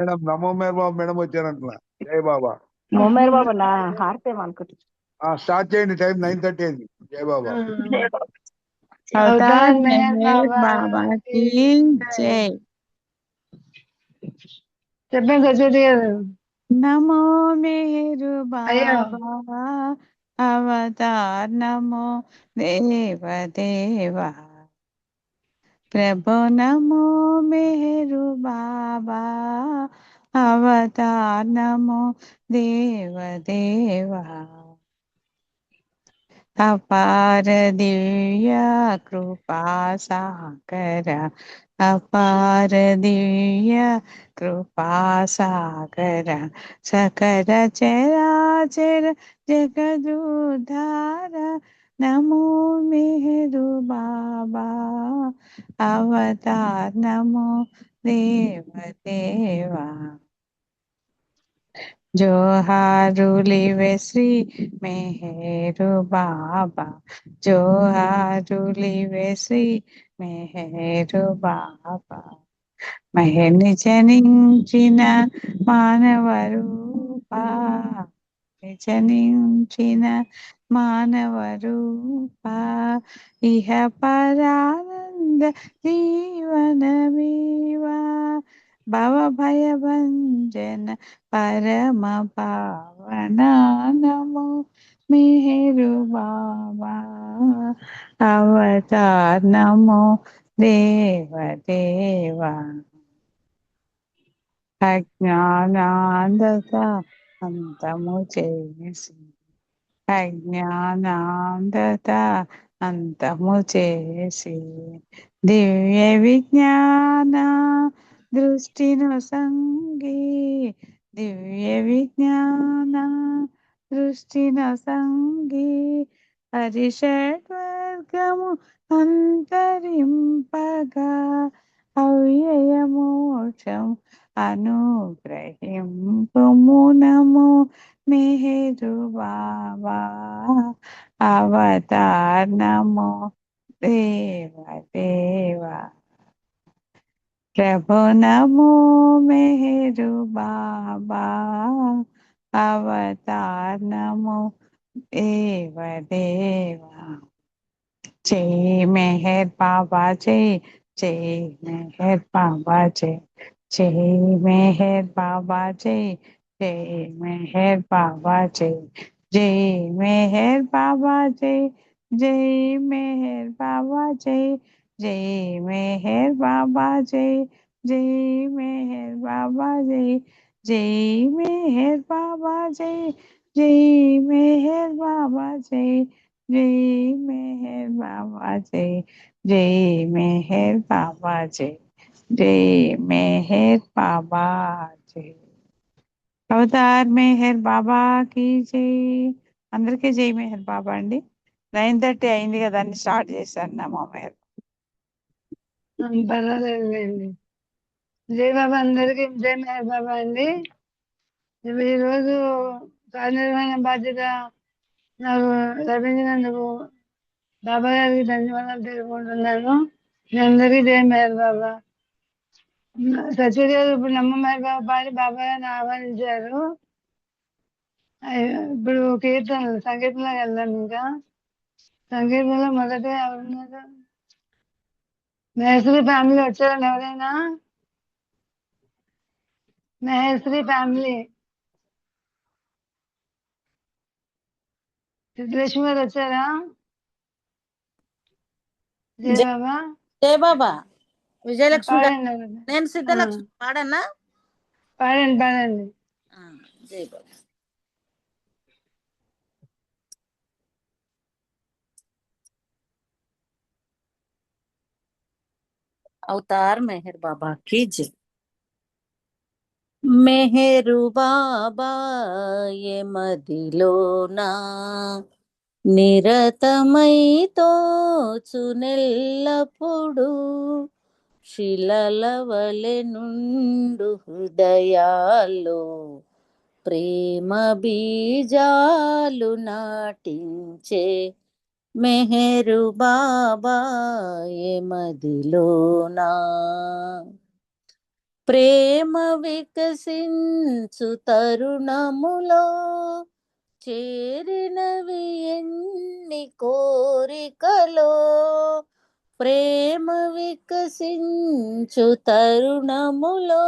Madam నమో మేర బాబు madam వచ్చారంట. జై బాబా. మోమేర్ బాబా నా హారతేమనుకుంటున్నా. స్టార్ట్ చేయండి, టైం 9:30 అయింది. జై బాబా. अवतार मेहर बाबा की जय। नमो मेहर बाबा अवतार नमो देव देवा। प्रभु नमो मेहरु बाबा अवतार नमो देव देवा। अपार दिव्य कृपा सागर अपार दिव्य कृपा सागर सकल चराचर जगदुद्धार नमो मेहरु बाबा अवतार नमो देव देवा। जोहारुलिवे श्री मेहरु बाबा जोहारुलिवे श्री मेहरु बाबा। మహినించిన మానవ రూపా నిజనించిన మానవ రూపా ఇహ పరానంద జీవనమీవా భవ భయ భంజన పరమ పావన నమో मेहरु बाबा अवतार नमो देव देवा। अज्ञानांधత अंतमु చేసి అజ్ఞానాంధత అంతము చేసి దివ్య విజ్ఞాన దృష్టిను సంగి దివ్య విజ్ఞాన దృష్టిను సంగి హరిషడ్వర్గము అంతరింపగా అవ్యయ మోక్షం అనుగ్రహింపుము నమో मेहरु बाबा अवतार नमो देव देवा। प्रभु नमो मेहरु बाबा अवतार नमो देव देवा। जय मेहर बाबा जय जय मेहर बाबा जय जय मेहर बाबा जय जय मेहर बाबा जय जय मेहर बाबा जय जय मेहर बाबा जय जय मेहर बाबा जय जय मेहर बाबा जय जय मेहर बाबा जय जय मेहर बाबा जय जय मेहर बाबा जय जय मेहर बाबा जय जय मेहर बाबा जय। అవతార్ మెహర్ బాబాకి జై. అందరికీ జై మెహర్ బాబా అండి. 9:30 అయింది కదా అని స్టార్ట్ చేశాను నమో మెహర్. పర్వాలేదండి. జై బాబా అందరికి జై మెహర్ బాబా అండి. ఈరోజు కార్యనిర్వహణ బాధ్యత నాకు లభించినందుకు బాబా గారికి ధన్యవాదాలు తెలుపుకుంటున్నాను. మీ అందరికీ జై మెహర్ బాబా. సత్యదేవుడు ఇప్పుడు నమ్మ మెహర్ బాబా పాడి బాబా గారిని ఆహ్వానించారు. ఇప్పుడు కీర్తనలు సంగీతంలోకి వెళ్దాం. ఇంకా సంగీతంలో మొదట ఎవరున్నారు? మెహశ్రీ ఫ్యామిలీ వచ్చారండి ఎవరైనా? మెహశ్రీ ఫ్యామిలీ సిద్ధలక్ష్మి గారు వచ్చారా? జయ బాబా. జయ బాబా. విజయలక్ష్మి గారు. పాడండి. నేను సిద్ధలక్ష్మి పాడన్నా? పాడండి పాడండి. జయ బాబా. अवतार मेहर बाबा की जय। मेहरु बाबा ये మదిలోనా నిరతమై తోచునెల్లప్పుడు శిలలవలె నుండు హృదయాల్లో ప్రేమ బీజాలు నాటించే మెహరు బాబా ఏ మదిలోనా ప్రేమ వికసించు తరుణములో చేరినవి ఎన్ని కోరికలో. ప్రేమ వికసించు తరుణములో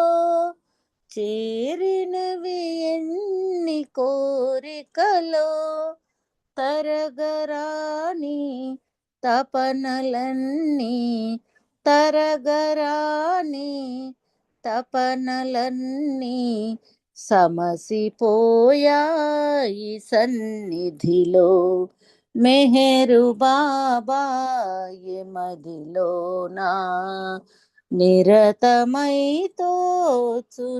చేరినవి ఎన్ని కోరికలో. తరగరాని తపనలన్నీ తరగరాని తపనలన్నీ సమసిపోయాయి సన్నిధిలో. మెహరు బాబాయే మదిలోనా నిరతమై తోచునెల్లప్పుడు.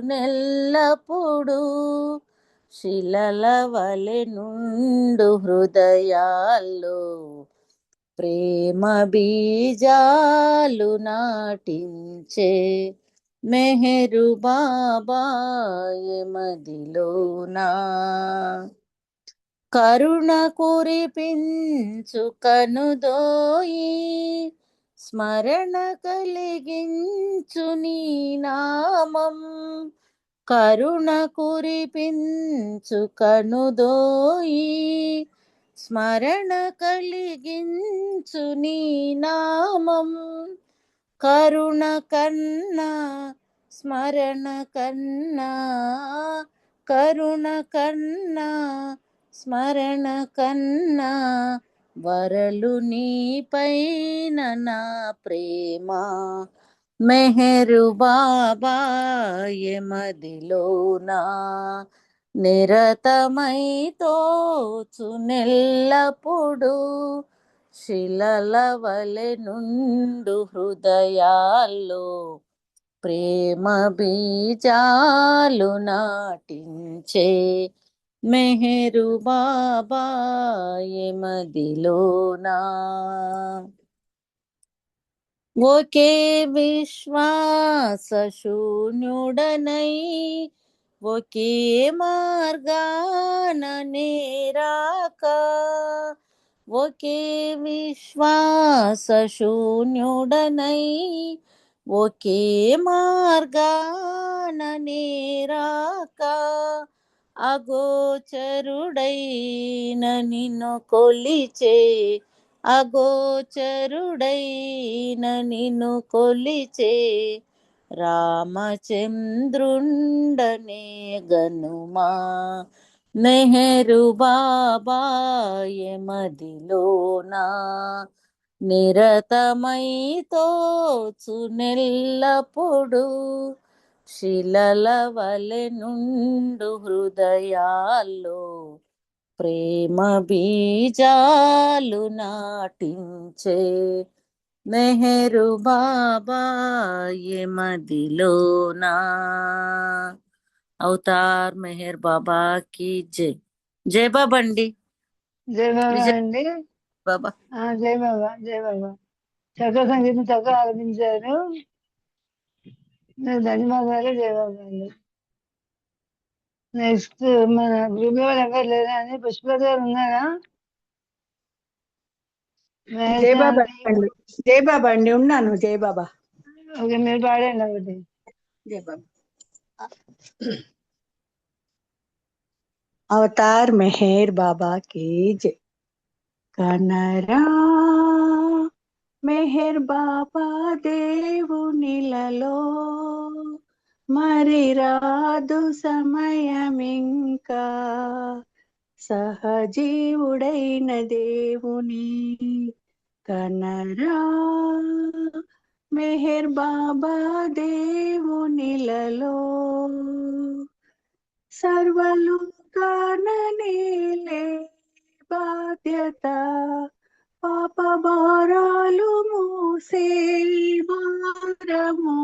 శిలల వలె నుండు హృదయాల్లో ప్రేమ బీజాలు నాటించే మెహరు బాబాయే మదిలోనా. కరుణ కురిపించు కనుదోయి స్మరణ కలిగించు నీ నామం. కరుణ కురిపించు కనుదోయి స్మరణ కలిగించు నీ నామం. కరుణ కన్నా స్మరణ కన్నా కరుణ కన్నా స్మరణ కన్నా వరలు నీ పైన నా ప్రేమ. మెహరు బాబాయే మదిలోనా నిరతమై తోచునెల్లప్పుడు. శిలల వలె నుండు హృదయాల్లో ప్రేమ బీజాలు నాటించే మెహరు బాబాయే మదిలోనా. ఒకే విశ్వాస శూన్యుడనై ఒకే మార్గాన నేరాక. ఒకే విశ్వాస శూన్యుడనై ఒకే మార్గాన నేరాక. అగోచరుడైన నిన్ను కొలిచే అగోచరుడైన నిన్ను కొలిచే రామచంద్రుండనే గనుమా. మెహరు బాబాయే మదిలోనా నిరతమై తోచునెల్లప్పుడు. శిలల వలె నుండు హృదయాల్లో ప్రేమ బీజాలు నాటించే మెహరు బాబాయే మదిలోనా. అవతార్ మెహర్ బాబా की జై. జై బాబా అండి. జై బాబా విజయ్ అండి. బాబా. జై బాబా, జై బాబా. చక్కగా సంగీతం చక్కగా ఆలపించారు. ధన్యవాదాలు. జై బాబా అండి. నెక్స్ట్ మన గ్రూప్ లో ఎవరు లేరా అని పుష్పలత గారు ఉన్నారా? జై బాబా అండి. జై బాబా అండి, ఉన్నాను. జై బాబా. ఓకే, మీరు పాడండి ఒకటి. జై బాబా. అవతార్ మెహర్ బాబా की जय. కనరా మెహర్ బాబా దేవునిలలో మరి రాదు సమయమింకా. సహజీవుడైన దేవుని కనరా మెహర్ బాబా దేవునిలలో. సర్వలోకాన నీలే బాధ్యత పాప భారాలు మోసే భారము.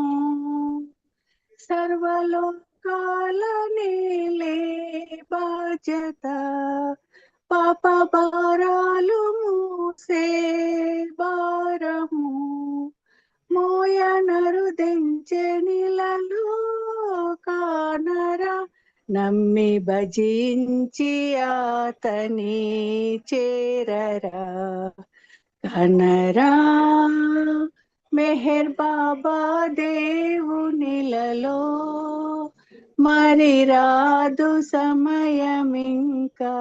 సర్వలోకాల నీలే బాధ్యత పాప భారాలు మోసే భారము. మోయనరుదెంచెనిలలో కానరా నమ్మి భజించి ఆతని చేరరా. కనరా మెహర్ బాబా దేవునిలలో మరి రాదు సమయమింకా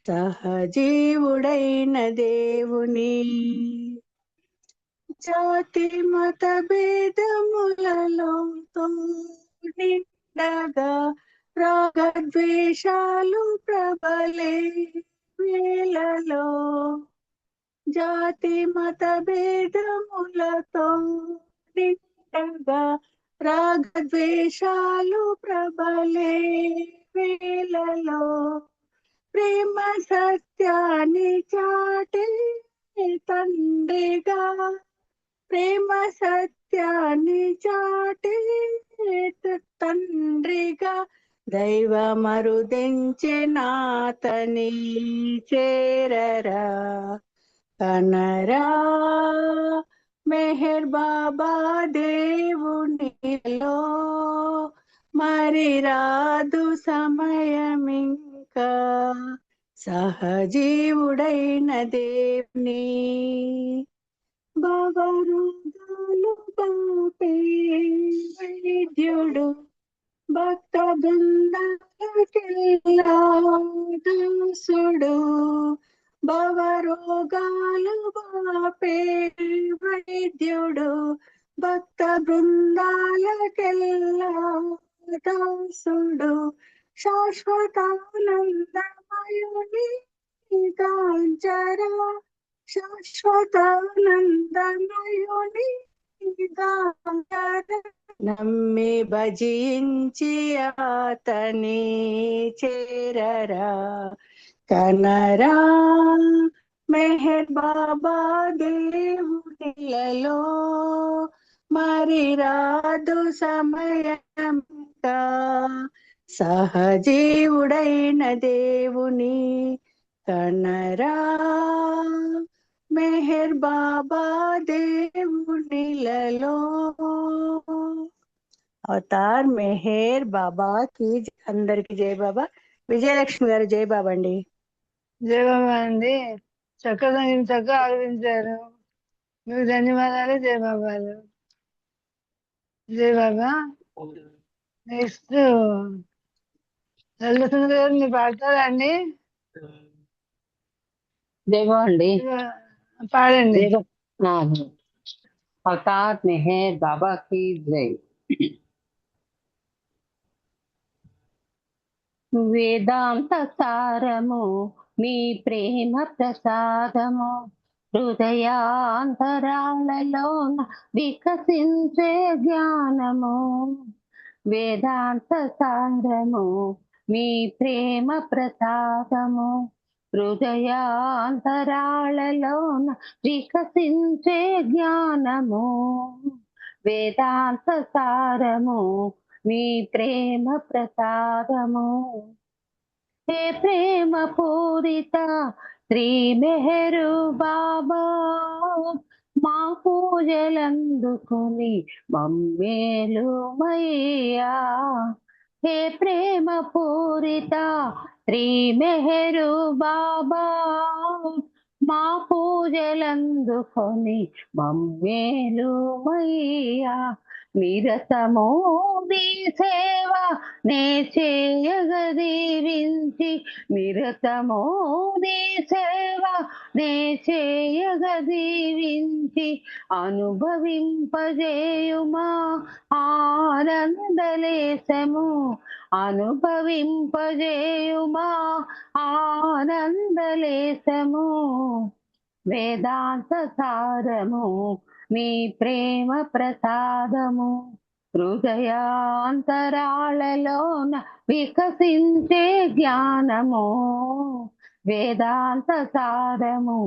సహజీవుడైన దేవుని జాతి మత భేదములలో నిండగా రాగద్వేషాలు ప్రబలే వేళలో జాతి మత భేదములతో నిండగా రాగద్వేషాలు ప్రబలే వేళలో ప్రేమ సత్యాన్ని చాటే తండ్రిగా ప్రేమ సత్యాన్ని చాటే తండ్రిగా దైవ మరుదెంచె నాతని చేరరా కనరా మెహర్ బాబా దేవునిలో మరి రాదు సమయమింకా సహజీవుడైన దేవుని భవరోగాలు బాపే వైద్యుడు భక్త బృందాసుడు భవరోగాలు బాపే వైద్యుడు భక్త బృందాలకెల్లా దాసుడు శాశ్వతానందమయుని గాంచరా శాశ్వతానందమయుని గాంచరా నమ్మి భజించి అతని చేరరా కనరా మెహర్ బాబా దేవునిలలో మరి రాదు సమయంగా సహజీవుడైన దేవుని కనరా మెహర్ బాబా దేవునిలలో అవతార్ మెహర్ బాబా కి అందరికి జై బాబా. విజయలక్ష్మి గారు జై బాబా అండి. జై బాబా అండి. చక్కగా ఆలోచించారు. మీకు ధన్యవాదాలు. జై బాబాలు. జై బాబా. నెక్స్ట్ లలితసుందరి గారు మీరు పాడతారా అండి? జై బాబా అండి. పాడండి. అవతార్ మెహర్ బాబా కి జై. వేదాంత సారము మీ ప్రేమ ప్రసాదము హృదయాంతరాలలో వికసించే జ్ఞానము. వేదాంత సారము మీ ప్రేమ ప్రసాదము హృదయాంతరాలలో వికసించే జ్ఞానము. వేదాంత సారము మీ ప్రేమ ప్రసాదము. హే ప్రేమ పూరిత శ్రీ మెహరు బాబా మా పూజలందుకుని మమ్మేలుమయ్యా. హే ప్రేమ పూరిత శ్రీ మెహరు బాబా మా పూజలందుకొని మమ్మేలుమయ్యా. నిరతమో నీ సేవ నే చేయగదీవించి నిరతమో నీ సేవ నే చేయగదీవించి అనుభవింపజేయుమా ఆనందలేశము. అనుభవింపజేయుమా ఆనందలేశము. వేదాంత సారము మీ ప్రేమ ప్రసాదము హృదయాంతరాళలోన వికసించే జ్ఞానము. వేదాంత సారము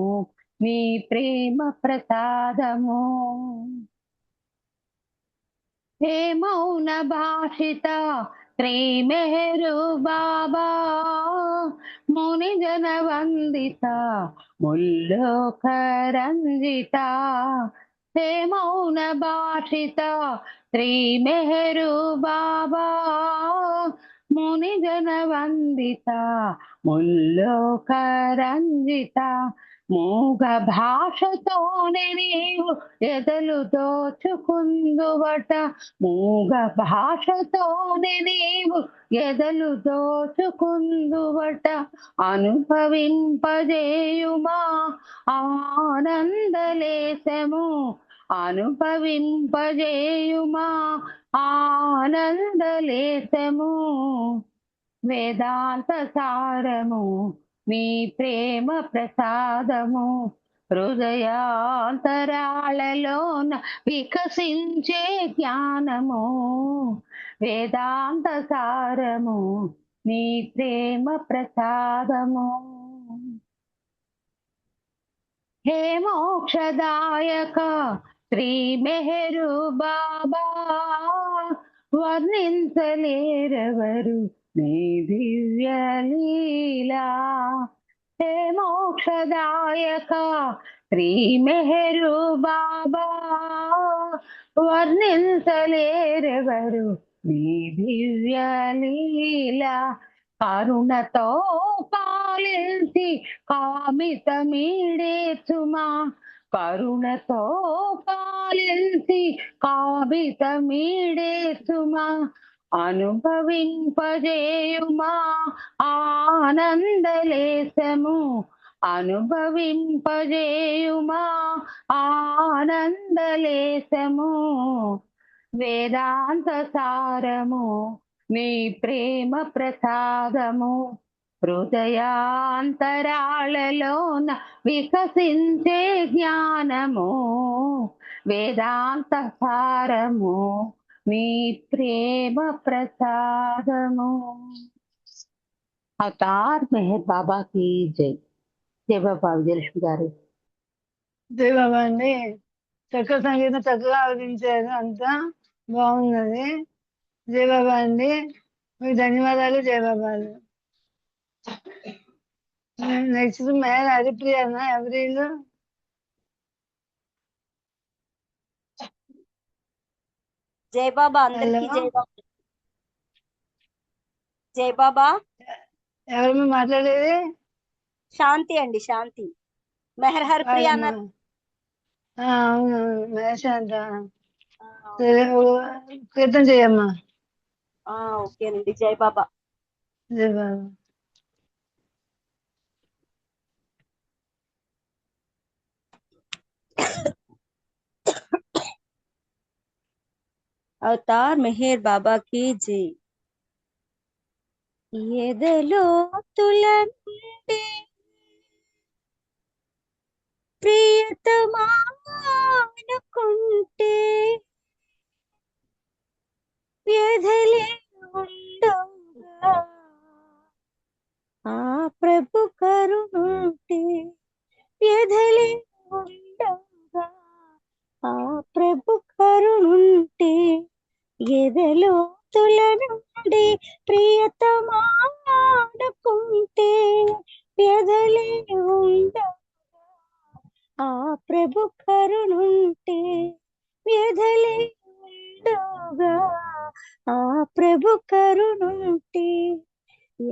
మీ ప్రేమ ప్రసాదము. హే మౌన భాషిత శ్రీ మెహరు బాబా ముని జన వందిత ముల్లోక రంజిత. హే మౌన భాషిత శ్రీ మెహరు బాబా ముని జన వందిత ముల్లోక రంజిత. మూగ భాషతోనే నీవు ఎదలు దోచుకుందువట. మూగ భాషతోనే నీవు ఎదలు దోచుకుందువట. అనుభవింపజేయుమా ఆనందలేశము. అనుభవింపజేయుమా ఆనందలేశము. వేదాంత సారము నీ ప్రేమ ప్రసాదము. హృదయాంతరాళలోన వికసించే జ్ఞానము. వేదాంత సారము నీ ప్రేమ ప్రసాదము. హే మోక్షదాయక శ్రీ మెహరు బాబా, వర్ణించలేరెవరు నీ దివ్య లీలా. హే మోక్షదాయక శ్రీ మెహరు బాబా, వర్ణించలేరెవరు నీ దివ్య లీలా. కరుణతో పాలించి కామితమీడేచుమా. కరుణతో పాలించి కామితమీడేచుమా. అనుభవింపజేయుమా ఆనందలేశము. అనుభవింపజేయుమా ఆనందలేశము. వేదాంత సారము నీ ప్రేమ ప్రసాదము. హృదయాంతరాళలోన వికసించే జ్ఞానము. వేదాంత సారము నీ ప్రేమ ప్రసాదము. అవతార్ మెహర్ బాబా की జై. జై బాబా విజయలక్ష్మి గారు. జై బాబా అండి. చక్కగా సంగీతం చక్కగా ఆలోచించారు, అంతా బాగున్నది. జై బాబా అండి, మీకు ధన్యవాదాలు. జై బాబాలు. నెక్స్ట్ మేర హరిప్రియనా ఎవరీలు. జై బాబా అందరికి హలో, జై బాబా. జై బాబా. ఎవరు మాట్లాడేది? శాంతి అండి, శాంతి. మెహర్ హర్ ప్రియా అన్నారు. అవును మహేష్ అంట. సరే, కీర్తన చేయమ్మా. ఓకేనండి. జై బాబా. జై బాబా. అవతార్ మెహర్ బాబా की జై. ఎదలో తులండి ప్రియతమా అనుకుంటే వ్యధలే ఉండవుగా. ఆ ప్రభు కరుణుంటే వ్యధలే ఉండవుగా. ఆ ప్రభు కరుణుంటే ఎదలో తులనుండి ప్రియతమా అనుకుంటే వ్యధలే ఉండవుగా. ఆ ప్రభు కరుణుంటే వ్యధలే ఉండవుగా. ఆ ప్రభు కరుణుంటే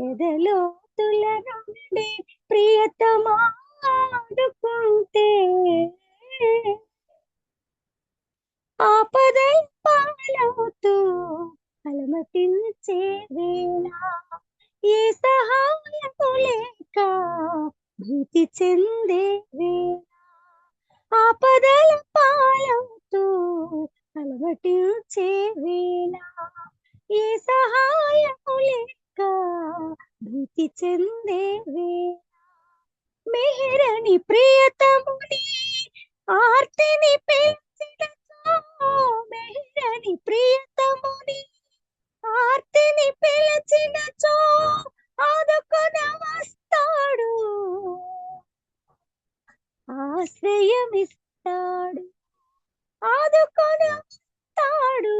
ఎదలో తులనుండి ప్రియతమా అనుకుంటే ఆపదై పాలవుతూ అలమటించే వేళ ఏ సహాయము లేక భీతి చెందే వేళ. ఆపదల పాలవుతూ అలమటించే వేళ ఏ సహాయము లేక భీతి చెందే వేళ. మెహరని ప్రియతముని ఆర్తిని పెంచినచో. మెహరని ప్రియతముని ఆర్తిని పిలిచినచో ఆదుకొన వస్తాడు, ఆశ్రయమిస్తాడు. ఆదుకొన వస్తాడు,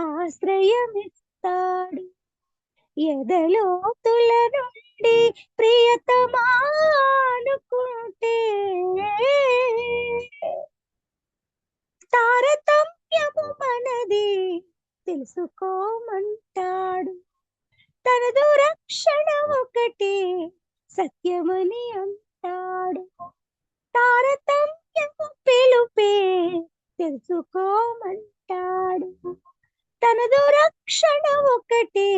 ఆశ్రయమిస్తాడు. ఎదలో తుల నుండి ప్రియతమా అనుకుంటే తారతమ్యము మనది తెలుసుకోమంటాడు. తనదు రక్షణ ఒకటే సత్యమని అంటాడు. తారతమ్యము పిలుపే తెలుసుకోమంటాడు. తనదు రక్షణ ఒకటే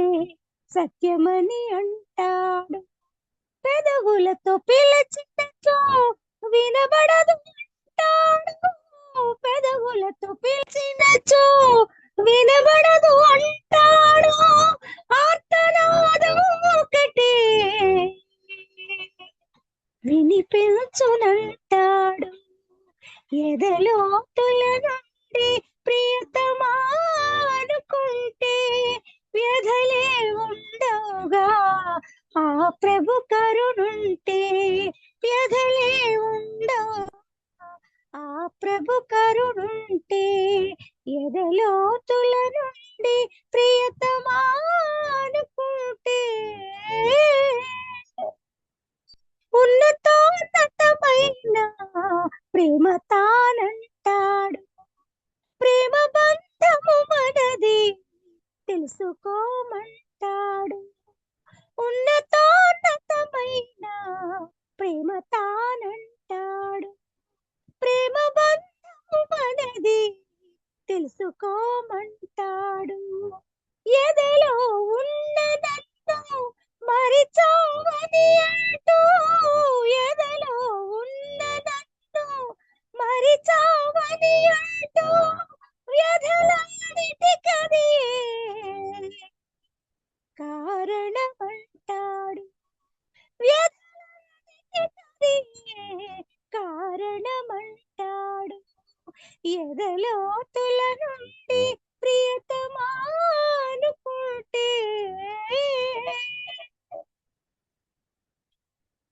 సత్యమని అంటాడు. పెదవులతో పిలిచినచో వినబడదు అంటాడు. పెదవులతో పిలిచినచో వినబడదు అంటాడు. ఆర్తనాదం ఒకటే వినిపించునంటాడు. ఎదలోతుల నుండి ప్రియతమా అనుకుంటే వ్యధలే ఉండవుగా. ఆ ప్రభు కరుణుంటే వ్యధలే ఉండవు. ఆ ప్రభు కరుణుంటే ఎదలోతుల నుండి ప్రియతమా అనుకుంటే ఉన్నతోన్నతమైన ప్రేమ తానంటాడు. ప్రేమ బంధము మనది తెలుసుకోమంటాడు. ఉన్నతోన్నతమైన ప్రేమ తానంటాడు. ప్రేమ బంధము మనది తెలుసుకోమంటాడు. ఎదలో ఉన్న నన్ను మరిచావని అంటూ, ఎదలో ఉన్న నన్ను మరిచావని అంటూ వ్యధలన్నిటికదే కారణమంటాడు. వ్యధలన్నిటికదే కారణమంటాడు. ఎదలోతుల నుండి ప్రియతమా అనుకుంటే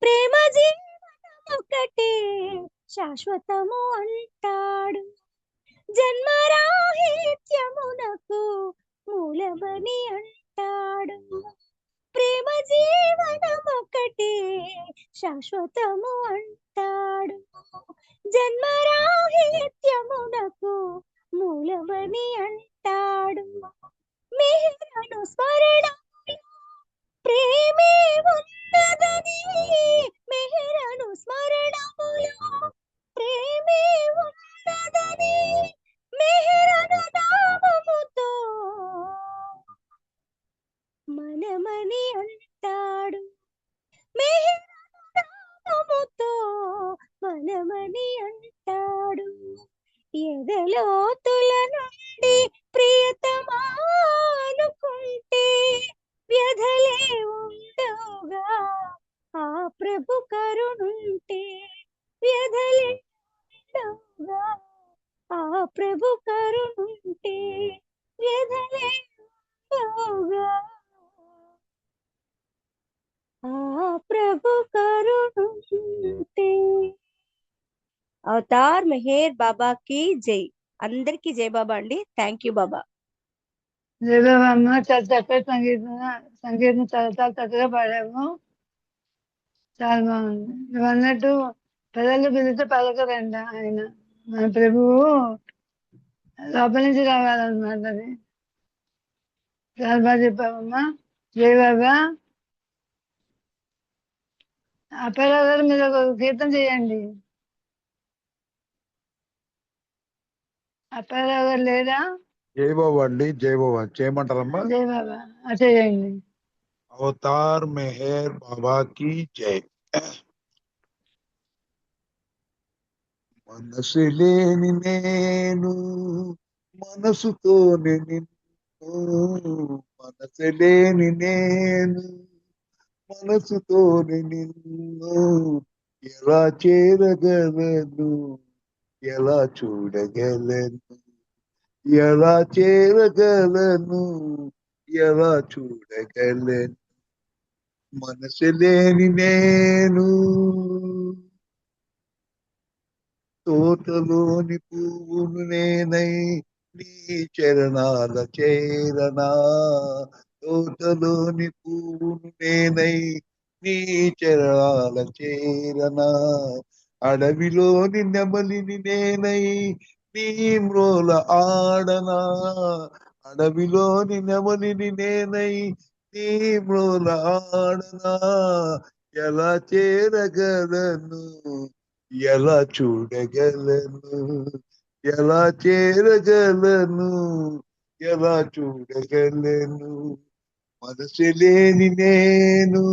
ప్రేమ జీవనమొకటే శాశ్వతము అంటాడు. జన్మరాహిత్యమునకు మూలమని అంటాడు. ప్రేమ జీవనమొకటే శాశ్వతము అంటాడు. జన్మరాహిత్యమునకు మూలమని అంటాడు. మిహిరను స్మరణములో ప్రేమే ఉన్నదని, మిహిరను స్మరణములో ప్రేమే ఉన్నదని మిహిరను నామముతో మనమని అంటాడు. మిహిరను నామముతో మనమని అంటాడు. ఎదలోతుల నుండి ప్రియతమా అనుకుంటే వ్యధలే ఉండవుగా. ఆ ప్రభు కరుణుంటే వ్యధలే ఉండవుగా. ఆ ప్రభు కరుణుంటే వ్యధలే ఉండవుగా. ఆ ప్రభు కరుణుంటే. అవతార్ మెహర్ బాబాకి జై. అందరికి జై బాబా అండి. థ్యాంక్ యూ బాబా. జై బాబా అమ్మ, చాలా చక్కగా సంగీతం చాలా చాలా చక్కగా పాడాము. చాలా బాగుంది. నువ్వు అన్నట్టు ప్రజలు పిలిస్తే పలకరంట ఆయన. మన ప్రభువు లోపల నుంచి రావాలన్నమాట. అది చాలా బాగా చెప్పావమ్మా. జై బాబా. అప్పారావు గారు మీరు ఒక కీర్తన చేయండి. అప్పారావు గారు లేరా? జై బాబా అండి. జై బాబా చేయమంటారమ్మా? జై బాబా చేయండి. అవతార్ మెహర్ బాబా కి జై. మనసు లేని నేను మనసుతోనే నిన్ను, మనసు లేని నేను మనసుతోనే నిన్ను ఎలా చేరగలను, ఎలా చూడగలను, ఎలా చేరగలను, ఎలా చూడగలను. మనసు లేని నేను తోటలోని పువ్వును నేనై నీ చరణాల చేరనా, తోటలోని పువ్వును నేనై నీ చరణాల చేరనా, అడవిలోని నెమలిని నేనై నీ మ్రోల ఆడనా, అడవిలోని నెమలిని నేనై నీ మ్రోల ఆడనా, ఎలా చేరగలను, ఎలా చూడగలను, ఎలా చేరగలను, ఎలా చూడగలను మనసు లేని నేను.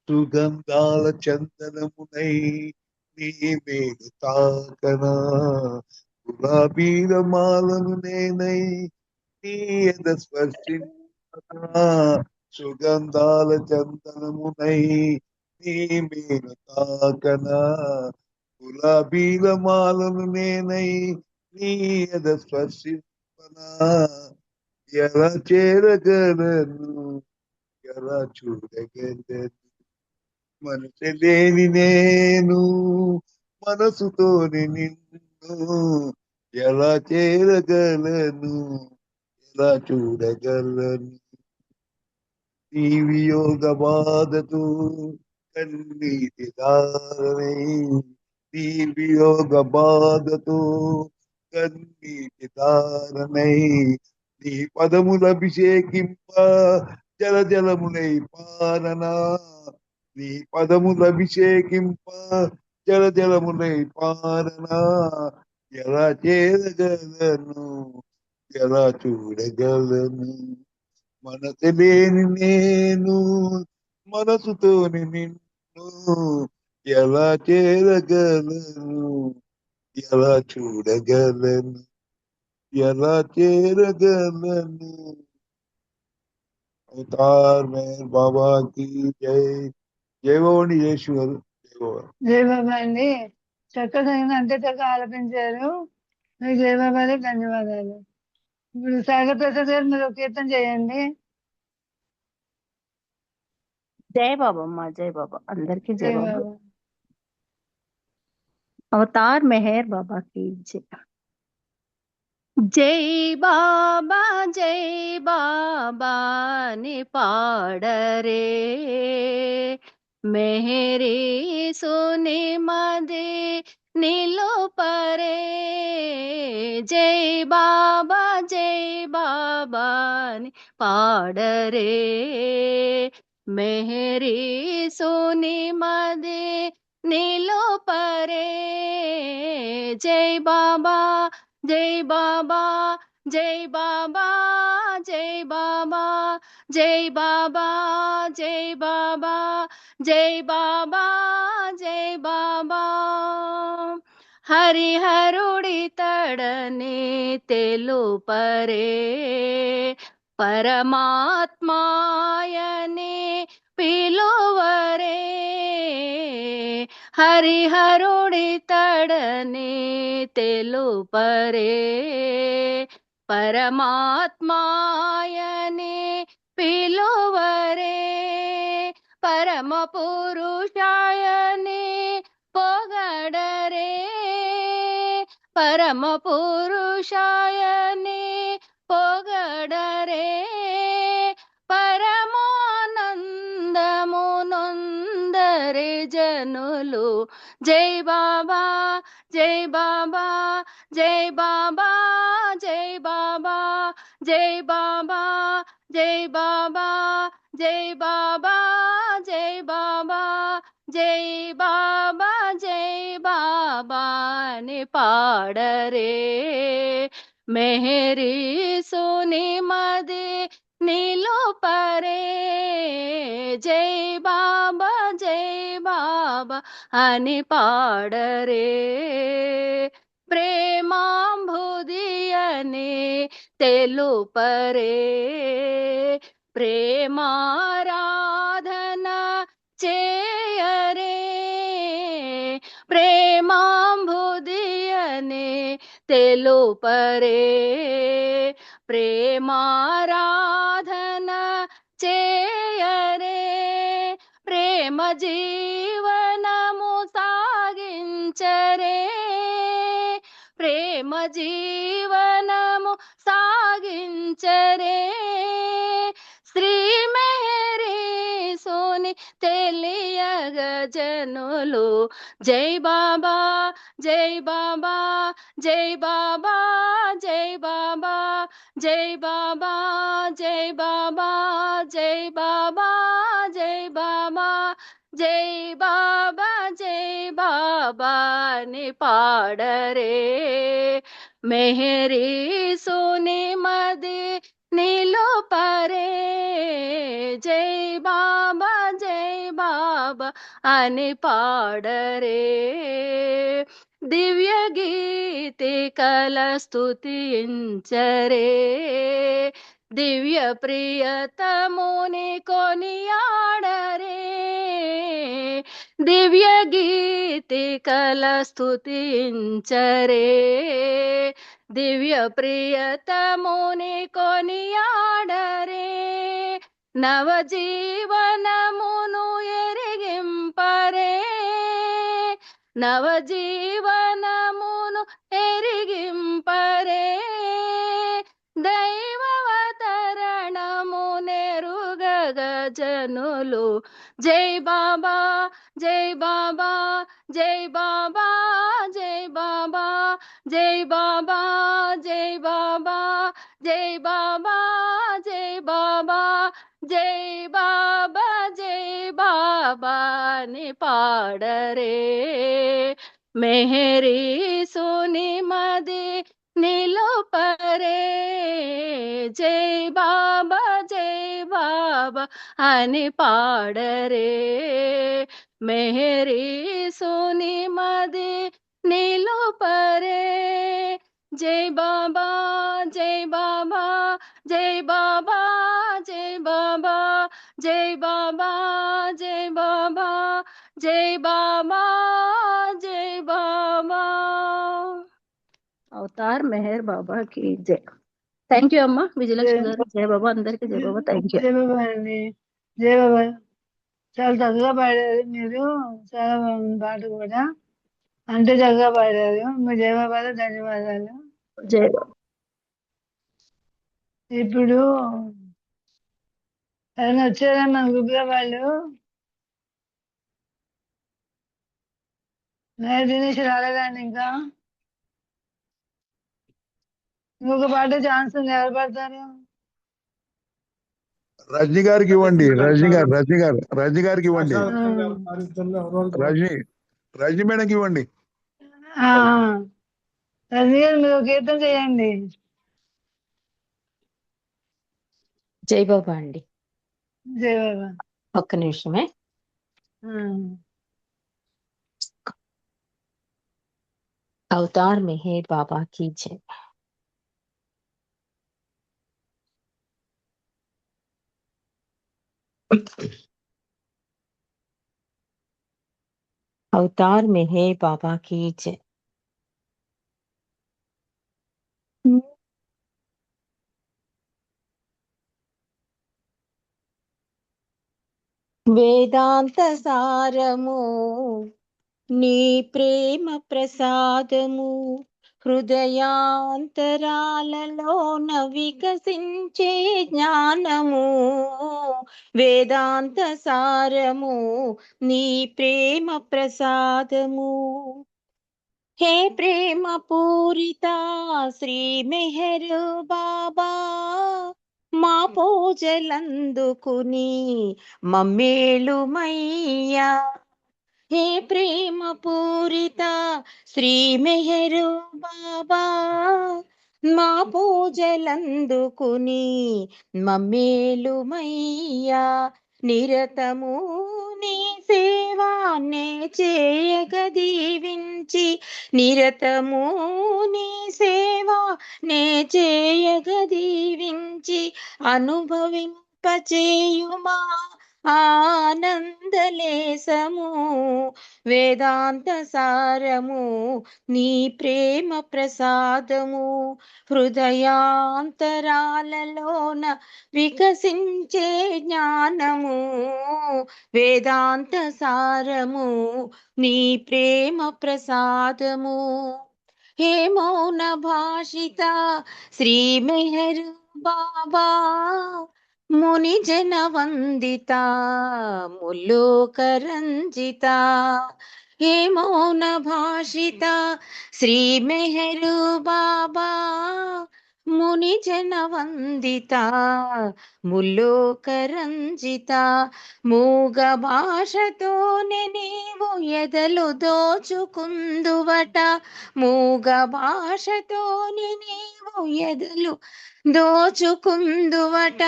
సుగంధాల చందనమునై నీ మేలు తాకనా, గులాబీల మాలను నేనై నీ ఎద స్పర్శించనా. సుగంధాల చందనమునై నీ మేలు తాకనా, గులాబీల మాలను నేనై నీ ఎద స్పర్శించనా. ఎలా చేరగలను, ఎలా చూడగలను మనసు లేని నేను, మనసుతోని నిన్ను ఎలా చేరగలను, ఎలా చూడగలను. నీ వియోగ బాధతో కన్నీటి దారనై, నీ వియోగ బాధతో కన్నీటి దారనై, నీ పదముల అభిషేకింప జల జలమునై పారనా. నీ పదముల అభిషేకింప జల జలమునై పారనా. ఎలా చేరగలను, ఎలా చూడగలను మనసు లేని నేను, మనసుతోని నిన్ను ఎలా చేరగలను, ఎలా చూడగలను, ఎలా చేరగలను. అవతార్ మేర్ బాబా की జై. జై భవాని యేసు గారు. జై బాబా. జై బాబా అండి. చక్కగా అంతే చక్కగా ఆలపించారు. మీకు జై బాబాలు ధన్యవాదాలు. ఇప్పుడు సాగర్ ప్రసాద్ గారు మీరు ఒక కీర్తన చేయండి. జై బాబమ్మ, జై బాబా, అందరికీ జై జై బాబా. బాబా. అవతార్ మెహర్ బాబా की जय. జై బాబా, జై బాబా ని పాడరే, మెహరి సుని మది నిలుపరే. జై బాబా, జై బాబా ని పాడరే, మెహరి సుని మది నిలుపరే. జై బాబా, జై బాబా, జై బాబా, జై బాబా, జై బాబా, జై బాబా, జై బాబా, జై బాబా. హరిహరుడి తడని తెలుపరే, పరమాత్మాయనే పిలువరే. హరిహరుడి తడని తెలుపరే, పరమాత్మాయనే పిలువరే. పరమ పురుషాయనే పొగడరే, పరమ పురుషాయనే పొగడరే. పరమానందమునొందరే జనులు. జై బాబా, జై బాబా, జై బాబా, జై బాబా, జై బాబా, జై బాబా, జై బాబా, జై బాబా, జై బాబా, జై బాబా ని పాడరే, మెహరి సుని మది నిలుపరే. జై బాబా, జై బాబా అని పాడరే. ప్రేమాంబుదియని తెలుపరే, ప్రేమారాధన చేయరే. ప్రేమాంబుదియని తెలుపరే, ప్రేమారాధన చేయరే. ప్రేమ జీవనము సాగించరే, ప్రేమ జీవనము సాగించరే. శ్రీ మెహరి సోని తెలియగ జనులు. జై బాబా, జై బాబా, జై బాబా, జై బాబా, జై బాబా, జై బాబా, జై బాబా, జై బాబా జై బాబా జై బాబా అని పాడరే మెహరీ సుని మది నిలుపరే జై బాబా అని పాడరే దివ్య గీతికల స్తుతించరే దివ్య ప్రియతముని కొనియాడరే దివ్య గీతికల స్తుతించరే దివ్య ప్రియతముని కొనియాడరే నవజీవనమును ఎరిగింపరే నవజీవనమును ఎరిగింపరే దైవవతరణము నెరుగగ జనులు జై బాబా జై బాబా జై బాబా జై బాబా జై బాబా జై బాబా జై బాబా జై బాబా జై బాబా జై బాబా అని పాడరే మెహరీ సుని మది నిలుపరే జై బాబా అని పాడరే మెహరీ సుని మది నిలుపరే జై బాబా జై బాబా జై బాబా జై బాబా జై బాబా జై బాబా జై బాబా జై బాబా అవతార్ మెహర్ బాబా కి జై థ్యాంక్ యూ అమ్మా విజయలక్ష్మి గారు జై బాబా అందరికి జై బాబా థ్యాంక్ యూ జై బాబా అండి. జై బాబా. చాలా చక్కగా పాడారు మీరు. చాలా బాగుంది పాట కూడా. అంతే చక్కగా పాడారు. మీ జై బాబాలో ధన్యవాదాలు. జై బాబా ఇప్పుడు ఎవరైనా వచ్చారా మన గ్రూప్ లో వాళ్ళు? నేను దినేష్ రాలేదా అండి ఇంకా? ఇంకొక పాట ఛాన్స్ ఉంది. ఎవరు పాడతారు? రజనీ గారికి ఇవ్వండి. రజనీ గారికి ఇవ్వండి. రజనీ మేడంకి ఇవ్వండి. రజనీ గారు మీరు ఒక కీర్తన చేయండి. జై బాబా అండి. జై బాబా. ఒక్క నిమిషమే. అవతార్ మెహర్ బాబా కీ జై. అవతార్ మెహర్ బాబా కీ జై. వేదాంత సారము నీ ప్రేమ ప్రసాదము హృదయాంతరాలలోన వికసించే జ్ఞానము. వేదాంత సారము నీ ప్రేమ ప్రసాదము. హే ప్రేమ పూరిత శ్రీ మెహర్ బాబా మా పూజలందుకుని మమ్మేలుమయ్యా. హే ప్రేమ పూరిత శ్రీ మెహర్ బాబా మా పూజలందుకుని మమ్మేలుమయ్యా. నిరతము నీ సేవానే చేయగ దీవించి నిరతము నీ సేవా నే చేయగ దీవించి అనుభవింపచేయుమా ఆనందలేసము. వేదాంత సారము నీ ప్రేమ ప్రసాదము హృదయాంతరాలలోన వికసించే జ్ఞానము. వేదాంత సారము నీ ప్రేమ ప్రసాదము. హే మౌన భాషిత శ్రీ మెహర్ బాబా ముని జన వందిత ముల్లోకరంజిత. హే మౌన భాషిత శ్రీ మెహర్ బాబా ముని జన వందిత ముల్లోకరంజిత మూగ భాషతోనే నీవు ఎదలు దోచుకుందువట మూగ భాషతోనే నీవు ఎదలు దోచుకుందువట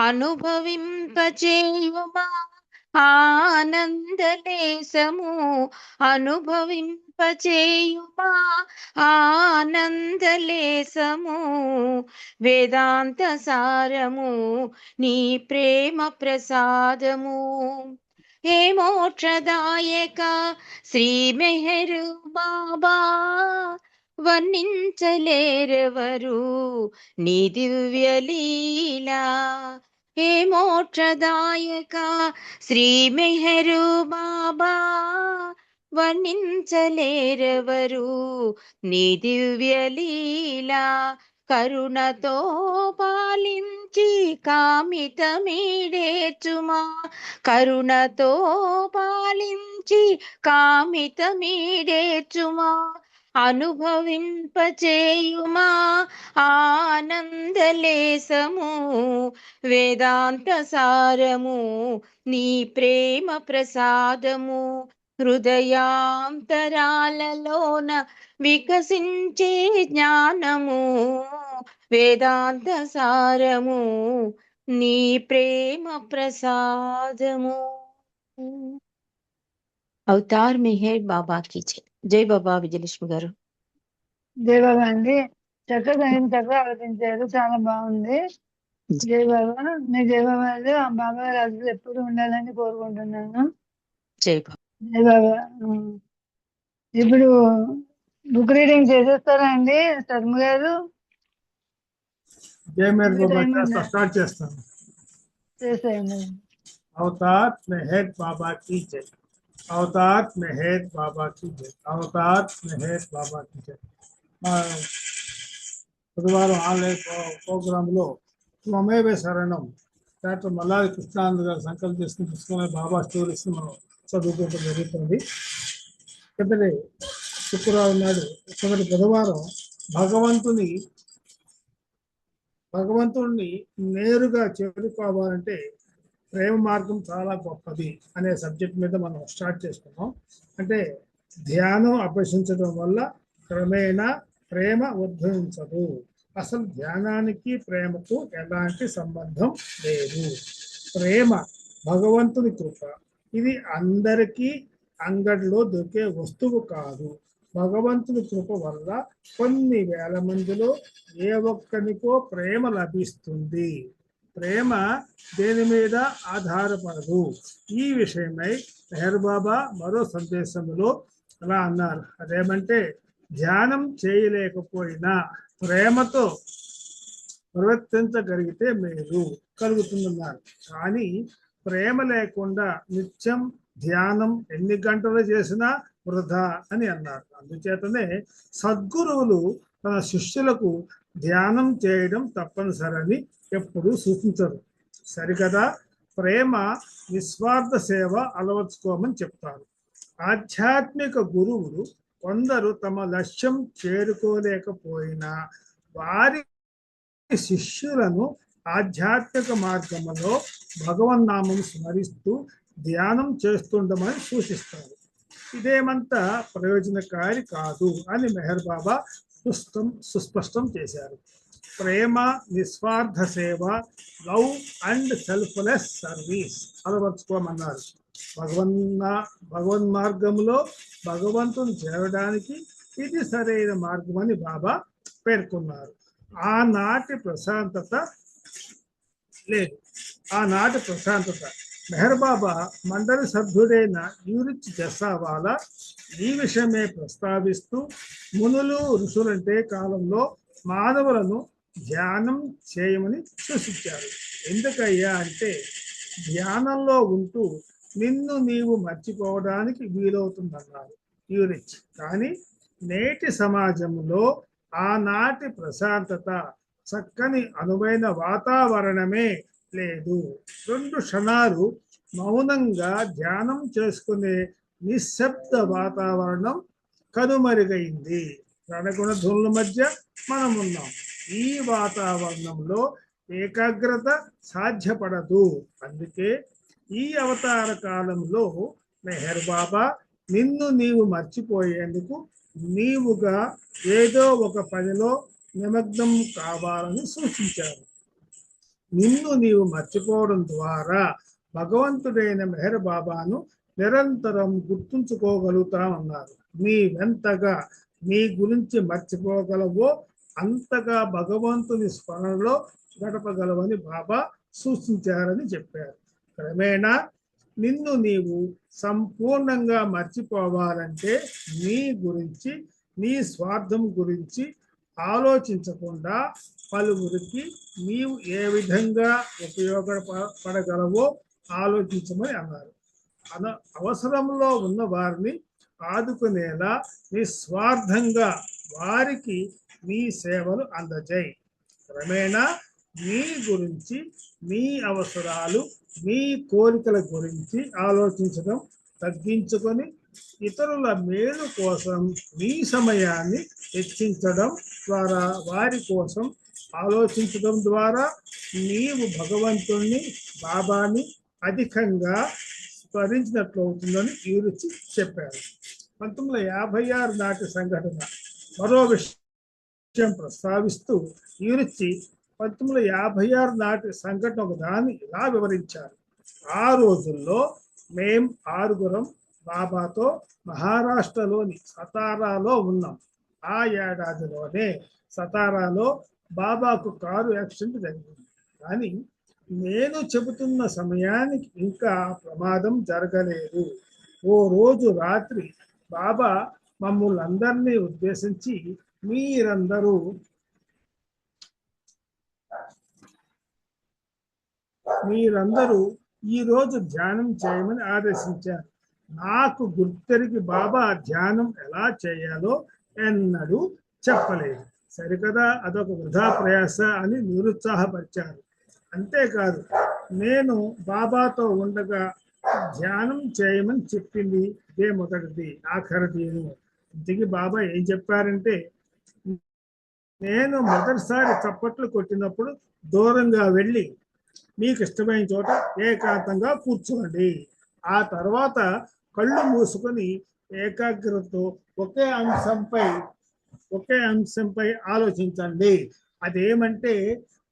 అనుభవింపచేయుమా ఆనందలేశము అనుభవింపచేయుమా ఆనందలేశము వేదాంత సారము నీ ప్రేమ ప్రసాదము హే మోక్షదాయక శ్రీ మెహరు బాబా వర్ణించలేరెవరు నీ దివ్య లీలా హే మోక్షదాయక శ్రీ మెహరు బాబా వర్ణించలేరెవరు నీ దివ్య లీలా కరుణతో పాలించి కామితమీడేచుమా కరుణతో పాలించి కామితమీడేచుమా అనుభవింపచేయుమా ఆనందలేశము వేదాంత సారము నీ ప్రేమ ప్రసాదము హృదయాంతరాలలోన వికసించే జ్ఞానము వేదాంత సారము నీ ప్రేమ ప్రసాదము అవతార్ మెహర్ బాబా की जय జై బాబా విజయలక్ష్మి గారు జై బాబా అండి. చక్కగా ఆలోచించారు, చాలా బాగుంది. జై బాబా. మీ జై బాబా ఆ బాబా రాజులు ఎప్పుడు ఉండాలని కోరుకుంటున్నాను. జై బాబా. జై బాబా. ఇప్పుడు బుక్ రీడింగ్ చేసేస్తారా అండి శర్మ గారు? జై మెహర్ బాబా స్టార్ట్ చేస్తాను. చేసేయండి. అవతార్ మెహర్ బాబా की जय అవతార్ మెహర్ బాబా की जय అవతార్ మెహర్ బాబా की जय బుధవారం ఆన్లైన్ ప్రోగ్రాంలో త్వమేవ శరణం డాక్టర్ మల్లాది కృష్ణానంద గారు సంకల్పం చేసుకుని పుస్తకమే బాబా స్టోరీస్ మనం చదువుకోవడం జరుగుతుంది. కిందటి శుక్రవారం నాడు కిందటి బుధవారం భగవంతుడిని నేరుగా చేరుకోవాలంటే ప్రేమ మార్గం చాలా గొప్పది అనే సబ్జెక్ట్ మీద మనం స్టార్ట్ చేసుకున్నాం. అంటే ధ్యానం అభ్యసించడం వల్ల క్రమేణా ప్రేమ ఉద్భవించదు. అసలు ధ్యానానికి ప్రేమకు ఎలాంటి సంబంధం లేదు. ప్రేమ భగవంతుని కృప. ఇది అందరికీ అంగడిలో దొరికే వస్తువు కాదు. భగవంతుని కృప వల్ల కొన్ని వేల మందిలో ఏ ఒక్కనికో ప్రేమ లభిస్తుంది. ప్రేమ దేని మీద ఆధారపడదు. ఈ విషయమై మెహర్ బాబా మరో సందేశంలో అలా అన్నారు. అదేమంటే ధ్యానం చేయలేకపోయినా ప్రేమతో ప్రవర్తించగలిగితే మేలు కలుగుతుందన్నారు. కానీ ప్రేమ లేకుండా నిత్యం ధ్యానం ఎన్ని గంటలు చేసినా వృధా అని అన్నారు. అందుచేతనే సద్గురువులు తన శిష్యులకు ధ్యానం చేయడం తప్పనిసరని ఎప్పుడు సూచించరు. సరికదా ప్రేమ నిస్వార్థ సేవ అలవర్చుకోమని చెప్తారు. ఆధ్యాత్మిక గురువులు కొందరు తమ లక్ష్యం చేరుకోలేకపోయినా వారి శిష్యులను ఆధ్యాత్మిక మార్గంలో భగవన్నామం స్మరిస్తూ ధ్యానం చేస్తుండమని సూచిస్తారు. ఇదేమంతా ప్రయోజనకారి కాదు అని మెహర్ బాబా సుస్పష్టం చేశారు. ప్రేమ, నిస్వార్థ సేవ, లవ్ అండ్ సెల్ఫ్లెస్ సర్వీస్ అలవర్చుకోమన్నారు. భగవన్ మార్గంలో భగవంతుని చేరడానికి ఇది సరైన మార్గం అని బాబా పేర్కొన్నారు. ఆనాటి ప్రశాంతత మెహర్ బాబా మండలి సభ్యుడైన యూరిచ్ జసావాలా ఈ విషయమే ప్రస్తావిస్తూ మునులు ఋషులంటే కాలంలో మానవులను ధ్యానం చేయమని సూచించారు. ఎందుకయ్యా అంటే ధ్యానంలో ఉంటూ నిన్ను నీవు మర్చిపోవడానికి వీలవుతుందన్నారు యూరిచ్. కానీ నేటి సమాజంలో ఆనాటి ప్రశాంతత, చక్కని అనువైన వాతావరణమే లేదు. 2 క్షణాలు మౌనంగా ధ్యానం చేసుకునే నిశ్శబ్ద వాతావరణం కనుమరుగైంది. రణగుణ ధ్వనుల మధ్య మనం ఉన్నాం. ఈ వాతావరణంలో ఏకాగ్రత సాధ్యపడదు. అందుకే ఈ అవతార కాలంలో మెహర్ బాబా నిన్ను నీవు మర్చిపోయేందుకు నీవుగా ఏదో ఒక పనిలో నిమగ్నం కావాలని సూచించారు. నిన్ను నీవు మర్చిపోవడం ద్వారా భగవంతుడైన మెహర్ బాబాను నిరంతరం గుర్తుంచుకోగలుగుతామన్నారు. నీవెంతగా నీ గురించి మర్చిపోగలవో అంతగా భగవంతుని స్మరణలో గడపగలవని బాబా సూచించారని చెప్పారు. క్రమేణా నిన్ను నీవు సంపూర్ణంగా మర్చిపోవాలంటే నీ గురించి, నీ స్వార్థం గురించి ఆలోచించకుండా పలువురికి నీవు ఏ విధంగా ఉపయోగపడగలవో ఆలోచించమని అన్నారు. అవసరంలో ఉన్న వారిని ఆదుకునేలా నిస్వార్థంగా వారికి నీ సేవలు అందజేయి. క్రమేణా నీ గురించి, నీ అవసరాలు, నీ కోరికల గురించి ఆలోచించడం తగ్గించుకొని ఇతరుల మేలు కోసం నీ సమయాన్ని వెచ్చించడం ద్వారా, వారి కోసం ఆలోచించడం ద్వారా నీవు భగవంతుణ్ణి, బాబాని అధికంగా స్మరించినట్లు అవుతుందని ఈరుచి చెప్పారు. 1956 నాటి సంఘటన మరో విషయం ప్రస్తావిస్తూ ఈరుచి 1956 నాటి సంఘటన ఒక దాన్ని ఇలా వివరించారు. ఆ రోజుల్లో మేం 6 బాబాతో మహారాష్ట్రలోని సతారాలో ఉన్నాం. ఆ ఏడాదిలోనే సతారాలో బాబాకు కారు యాక్సిడెంట్ జరిగింది. కానీ నేను చెబుతున్న సమయానికి ఇంకా ప్రమాదం జరగలేదు. ఓ రోజు రాత్రి బాబా మమ్మల్ని అందరినీ ఉద్దేశించి మీరందరూ ఈ రోజు ధ్యానం చేయమని ఆదేశించారు. నాకు గుర్తెరిగి బాబా ధ్యానం ఎలా చేయాలో ఎన్నడూ చెప్పలేదు. సరికదా, అదొక వృధా ప్రయాస అని నిరుత్సాహపరిచారు. అంతేకాదు, నేను బాబాతో ఉండగా ధ్యానం చేయమని చెప్పింది ఇదే మొదటిది, ఆఖరిదిను. ఇంతకీ బాబా ఏం చెప్పారంటే, నేను మొదటిసారి చప్పట్లు కొట్టినప్పుడు దూరంగా వెళ్ళి మీకు ఇష్టమైన చోట ఏకాంతంగా కూర్చోండి. ఆ తర్వాత కళ్ళు మూసుకొని ఏకాగ్రతతో ఒకే అంశంపై ఆలోచించండి. అదేమంటే,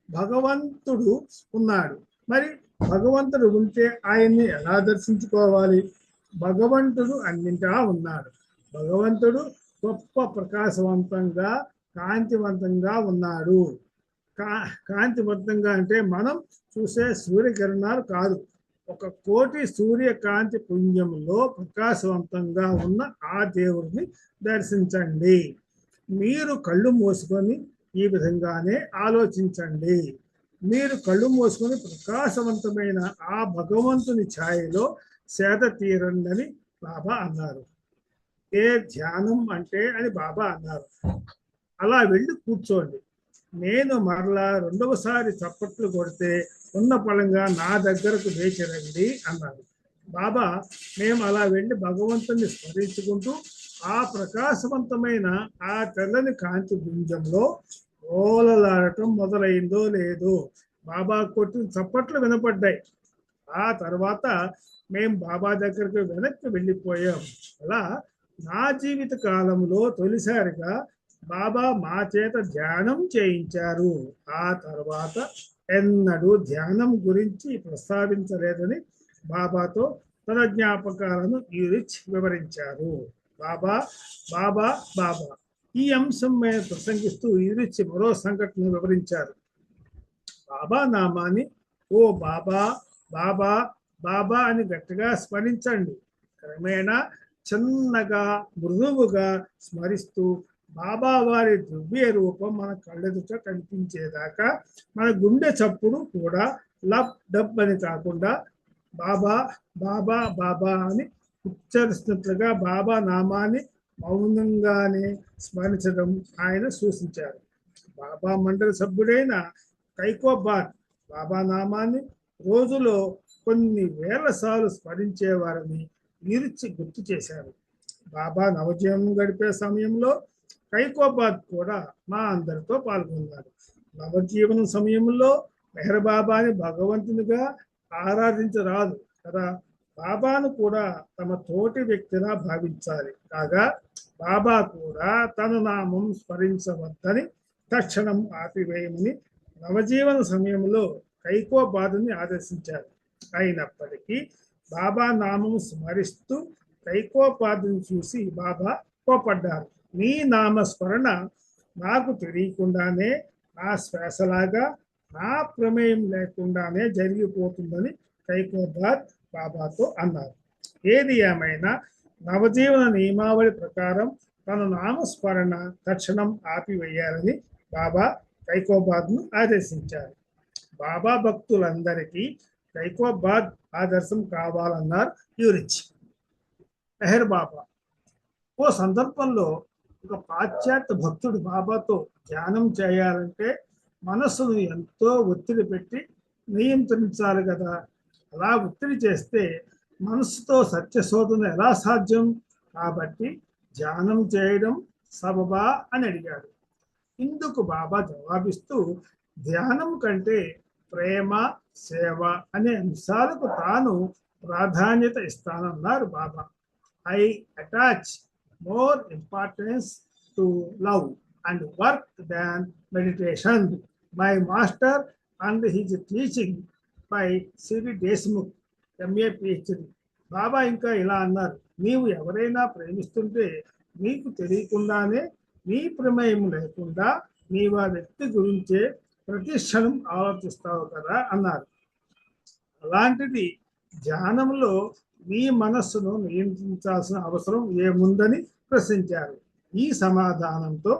భగవంతుడు ఉన్నాడు. మరి భగవంతుడు ఉంటే ఆయన్ని ఎలా దర్శించుకోవాలి? భగవంతుడు అన్నింటా ఉన్నాడు. భగవంతుడు గొప్ప ప్రకాశవంతంగా, కాంతివంతంగా ఉన్నాడు. కాంతివంతంగా అంటే మనం చూసే సూర్యకిరణాలు కాదు. 1,000,000 సూర్యకాంతి పుంజంలో ప్రకాశవంతంగా ఉన్న ఆ దేవుడిని దర్శించండి. మీరు కళ్ళు మూసుకొని ఈ విధంగానే ఆలోచించండి. మీరు కళ్ళు మూసుకొని ప్రకాశవంతమైన ఆ భగవంతుని ఛాయలో సేద తీరండి బాబా అన్నారు. ఏ ధ్యానం అంటే అని బాబా అన్నారు. అలా వెళ్ళి కూర్చోండి. నేను మరలా 2వసారి చప్పట్లు కొడితే ఉన్న పళంగా నా దగ్గరకు లేచి రండి అన్నారు. బాబా మేము అలా వెళ్ళి భగవంతుని స్మరించుకుంటూ ఆ ప్రకాశవంతమైన ఆ తెల్లని కాంతి గుంజంలో ఓలలాడటం మొదలైందో లేదో బాబా కొట్టిన చప్పట్లు వినపడ్డాయి. ఆ తర్వాత మేము బాబా దగ్గరకు వెనక్కి వెళ్ళిపోయాం. అలా నా జీవిత కాలంలో తొలిసారిగా బాబా మా చేత ధ్యానం చేయించారు. ఆ తర్వాత ఎన్నడూ ధ్యానం గురించి ప్రస్తావించలేదని బాబాతో తన జ్ఞాపకాలను ఈరిచ్ వివరించారు. బాబా బాబా బాబా ఈ అంశం మీద ప్రసంగిస్తూ ఈరిచ్ మరో సంఘటన వివరించారు. బాబా నామాన్ని ఓ బాబా బాబా బాబా అని గట్టిగా స్మరించండి. క్రమేణా చిన్నగా, మృదువుగా స్మరిస్తూ బాబా వారి దివ్య రూపం మన కళ్ళెదుట కనిపించేదాకా మన గుండె చప్పుడు కూడా లబ్ డబ్ అని కాకుండా బాబా బాబా బాబా అని ఉచ్చరిస్తున్నట్లుగా బాబా నామాన్ని మౌనంగానే స్మరించడం ఆయన సూచించారు. బాబా మండలి సభ్యుడైన కైకోబార్ బాబా నామాన్ని రోజులో కొన్ని వేల సార్లు స్మరించేవారని ఈరిచి గుర్తు చేశారు. బాబా నవజీవనం గడిపే సమయంలో కైకోబాద్ కూడా మా అందరితో పాల్గొన్నారు. నవజీవన సమయంలో మెహర్ బాబాని భగవంతునిగా ఆరాధించరాదు కదా, బాబాను కూడా తమ తోటి వ్యక్తిగా భావించాలి. కాగా బాబా కూడా తన నామం స్మరించవద్దని తక్షణం ఆపివేయమని నవజీవన సమయంలో కైకోబాదుని ఆదేశించారు. అయినప్పటికీ బాబా నామం స్మరిస్తూ కైకోబాదుని చూసి బాబా కోపడ్డారు. నీ నామస్మరణ నాకు తెలియకుండానే నా శ్వాసలాగా నా ప్రమేయం లేకుండానే జరిగిపోతుందని కైకోబాద్ బాబాతో అన్నారు. ఏది ఏమైనా నవజీవన నియమావళి ప్రకారం తన నామస్మరణ తక్షణం ఆపివేయాలని బాబా కైకోబాద్ను ఆదేశించారు. బాబా భక్తులందరికీ కైకోబాద్ ఆదర్శం కావాలన్నారు యూరిచ్. మెహర్ బాబా ఓ సందర్భంలో ఒక పాశ్చాత్య భక్తుడు బాబాతో ధ్యానం చేయాలంటే మనస్సును ఎంతో ఒత్తిడి పెట్టి నియంత్రించాలి కదా, అలా ఒత్తిడి చేస్తే మనస్సుతో సత్యశోధన ఎలా సాధ్యం, కాబట్టి ధ్యానం చేయడం సబబా అని అడిగాడు. ఇందుకు బాబా జవాబిస్తూ ధ్యానం కంటే ప్రేమ సేవ అనే అంశాలకు తాను ప్రాధాన్యత ఇస్తానన్నారు Baba. I attach more importance to love and work than meditation. My master and his teaching by Sri Desmukh, MA PhD. బాబా ఇంకా ఇలా అన్నారు, నీవు ఎవరైనా ప్రేమిస్తుంటే నీకు తెలియకుండానే నీ ప్రమేయం లేకుండా నీవు ఆ వ్యక్తి గురించే ప్రతి క్షణం ఆలోచిస్తావు కదా అన్నారు. అలాంటిది ధ్యానంలో నీ మనస్సును నియంత్రించాల్సిన అవసరం ఏముందని ప్రశ్నించారు. ఈ సమాధానంతో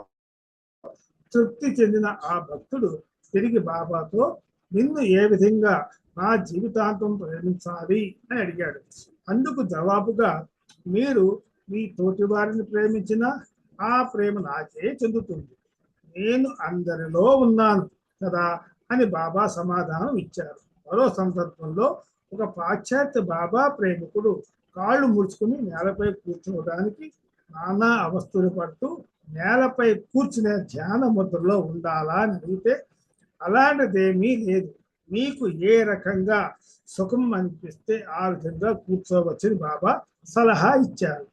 తృప్తి చెందిన ఆ భక్తుడు తిరిగి బాబాతో నిన్ను ఏ విధంగా నా జీవితాంతం ప్రేమించాలి అని అడిగాడు. అందుకు జవాబుగా మీరు మీ తోటి వారిని ప్రేమించినా ఆ ప్రేమ నాకే చెందుతుంది, నేను అందరిలో ఉన్నాను కదా అని బాబా సమాధానం ఇచ్చారు. మరో సందర్భంలో ఒక పాశ్చాత్య బాబా ప్రేమికుడు కాళ్ళు ముడుచుకుని నేలపై కూర్చోవడానికి నానా అవస్థలు పడుతూ నేలపై కూర్చునే ధ్యాన ముద్రలో ఉండాలా అని అడిగితే అలాంటిదేమీ లేదు, మీకు ఏ రకంగా సుఖం అనిపిస్తే ఆ విధంగా కూర్చోవచ్చని బాబా సలహా ఇచ్చారు.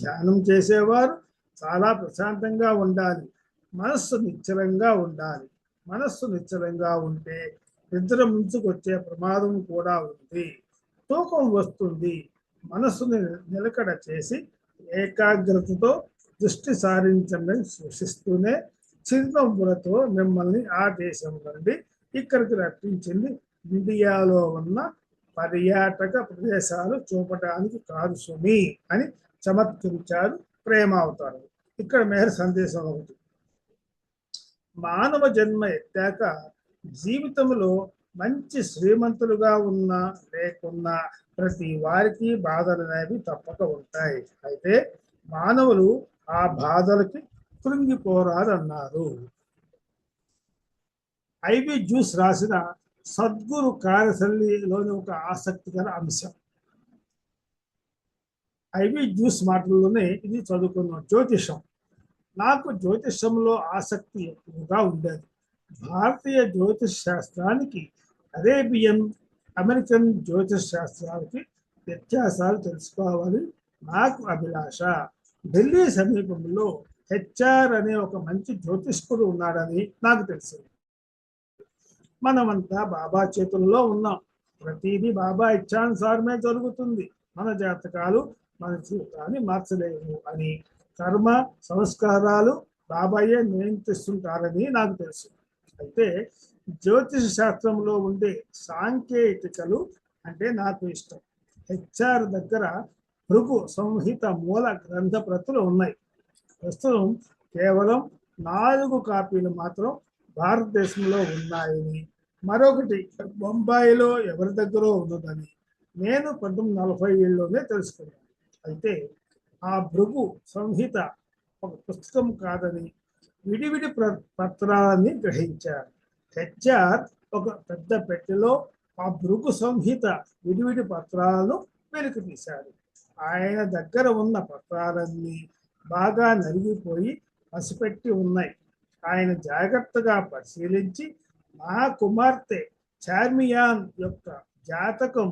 ధ్యానం చేసేవారు చాలా ప్రశాంతంగా ఉండాలి, మనస్సు నిశ్చలంగా ఉండాలి. మనస్సు నిశ్చలంగా ఉంటే నిద్ర ముంచుకొచ్చే ప్రమాదం కూడా ఉంది, తూకం వస్తుంది. మనస్సుని నిలకడ చేసి ఏకాగ్రతతో దృష్టి సారించండి సూచిస్తూనే చిరునవ్వులతో మిమ్మల్ని ఆ దేశం నుండి ఇక్కడికి రప్పించింది ఇండియాలో ఉన్న పర్యాటక ప్రదేశాలు చూపడానికి కాదు సుమి అని చమత్కరించారు ప్రేమావతారం. ఇక్కడ మెహర్ సందేశం ఒకటి, మానవ జన్మ ఎత్తాక జీవితంలో మంచి శ్రీమంతులుగా ఉన్నా లేకున్నా ప్రతి వారికి బాధలు అనేవి తప్పక ఉంటాయి. అయితే మానవులు ఆ బాధలకి కృంగిపోరాదన్నారు. ఐవి జ్యూస్ రాసిన సద్గురు కార్యశైలిలోని ఒక ఆసక్తికర అంశం. ఐవి జ్యూస్ మాటల్లోనే ఇది చదువుకున్నాం. జ్యోతిషం. నాకు జ్యోతిషంలో ఆసక్తి ఎక్కువగా ఉండేది. భారతీయ జ్యోతిష శాస్త్రానికి అరేబియన్ అమెరికన్ జ్యోతిష శాస్త్రాలకి వ్యత్యాసాలు తెలుసుకోవాలని నాకు అభిలాష. ఢిల్లీ సమీపంలో హెచ్ఆర్ అనే ఒక మంచి జ్యోతిష్కుడు ఉన్నాడని నాకు తెలిసింది. మనమంతా బాబా చేతుల్లో ఉన్నాం, ప్రతిదీ బాబా ఇచ్ఛానుసారమే జరుగుతుంది, మన జాతకాలు మన జీవితాన్ని మార్చలేవు అని, కర్మ సంస్కారాలు బాబాయే నియంత్రిస్తుంటారని నాకు తెలుసు. అయితే జ్యోతిష శాస్త్రంలో ఉండే సాంకేతికలు అంటే నాకు ఇష్టం. హెచ్ఆర్ దగ్గర భృగు సంహిత మూల గ్రంథ ప్రతులు ఉన్నాయి. ప్రస్తుతం కేవలం 4 కాపీలు మాత్రం భారతదేశంలో ఉన్నాయని, మరొకటి బొంబాయిలో ఎవరి దగ్గర ఉన్నదని నేను 1947లోనే తెలుసుకున్నాను. అయితే ఆ భృగు సంహిత ఒక పుస్తకం కాదని విడివిడి పత్రాలని గ్రహించారు. హెచ్ఆర్ ఒక పెద్ద పెట్టెలో ఆ భృగు సంహిత విడివిడి పత్రాలను వెలికి తీశాడు. ఆయన దగ్గర ఉన్న పత్రాలన్నీ బాగా నలిగిపోయి పసిపెట్టి ఉన్నాయి. ఆయన జాగ్రత్తగా పరిశీలించి నా కుమార్తె చార్మియాన్ యొక్క జాతకం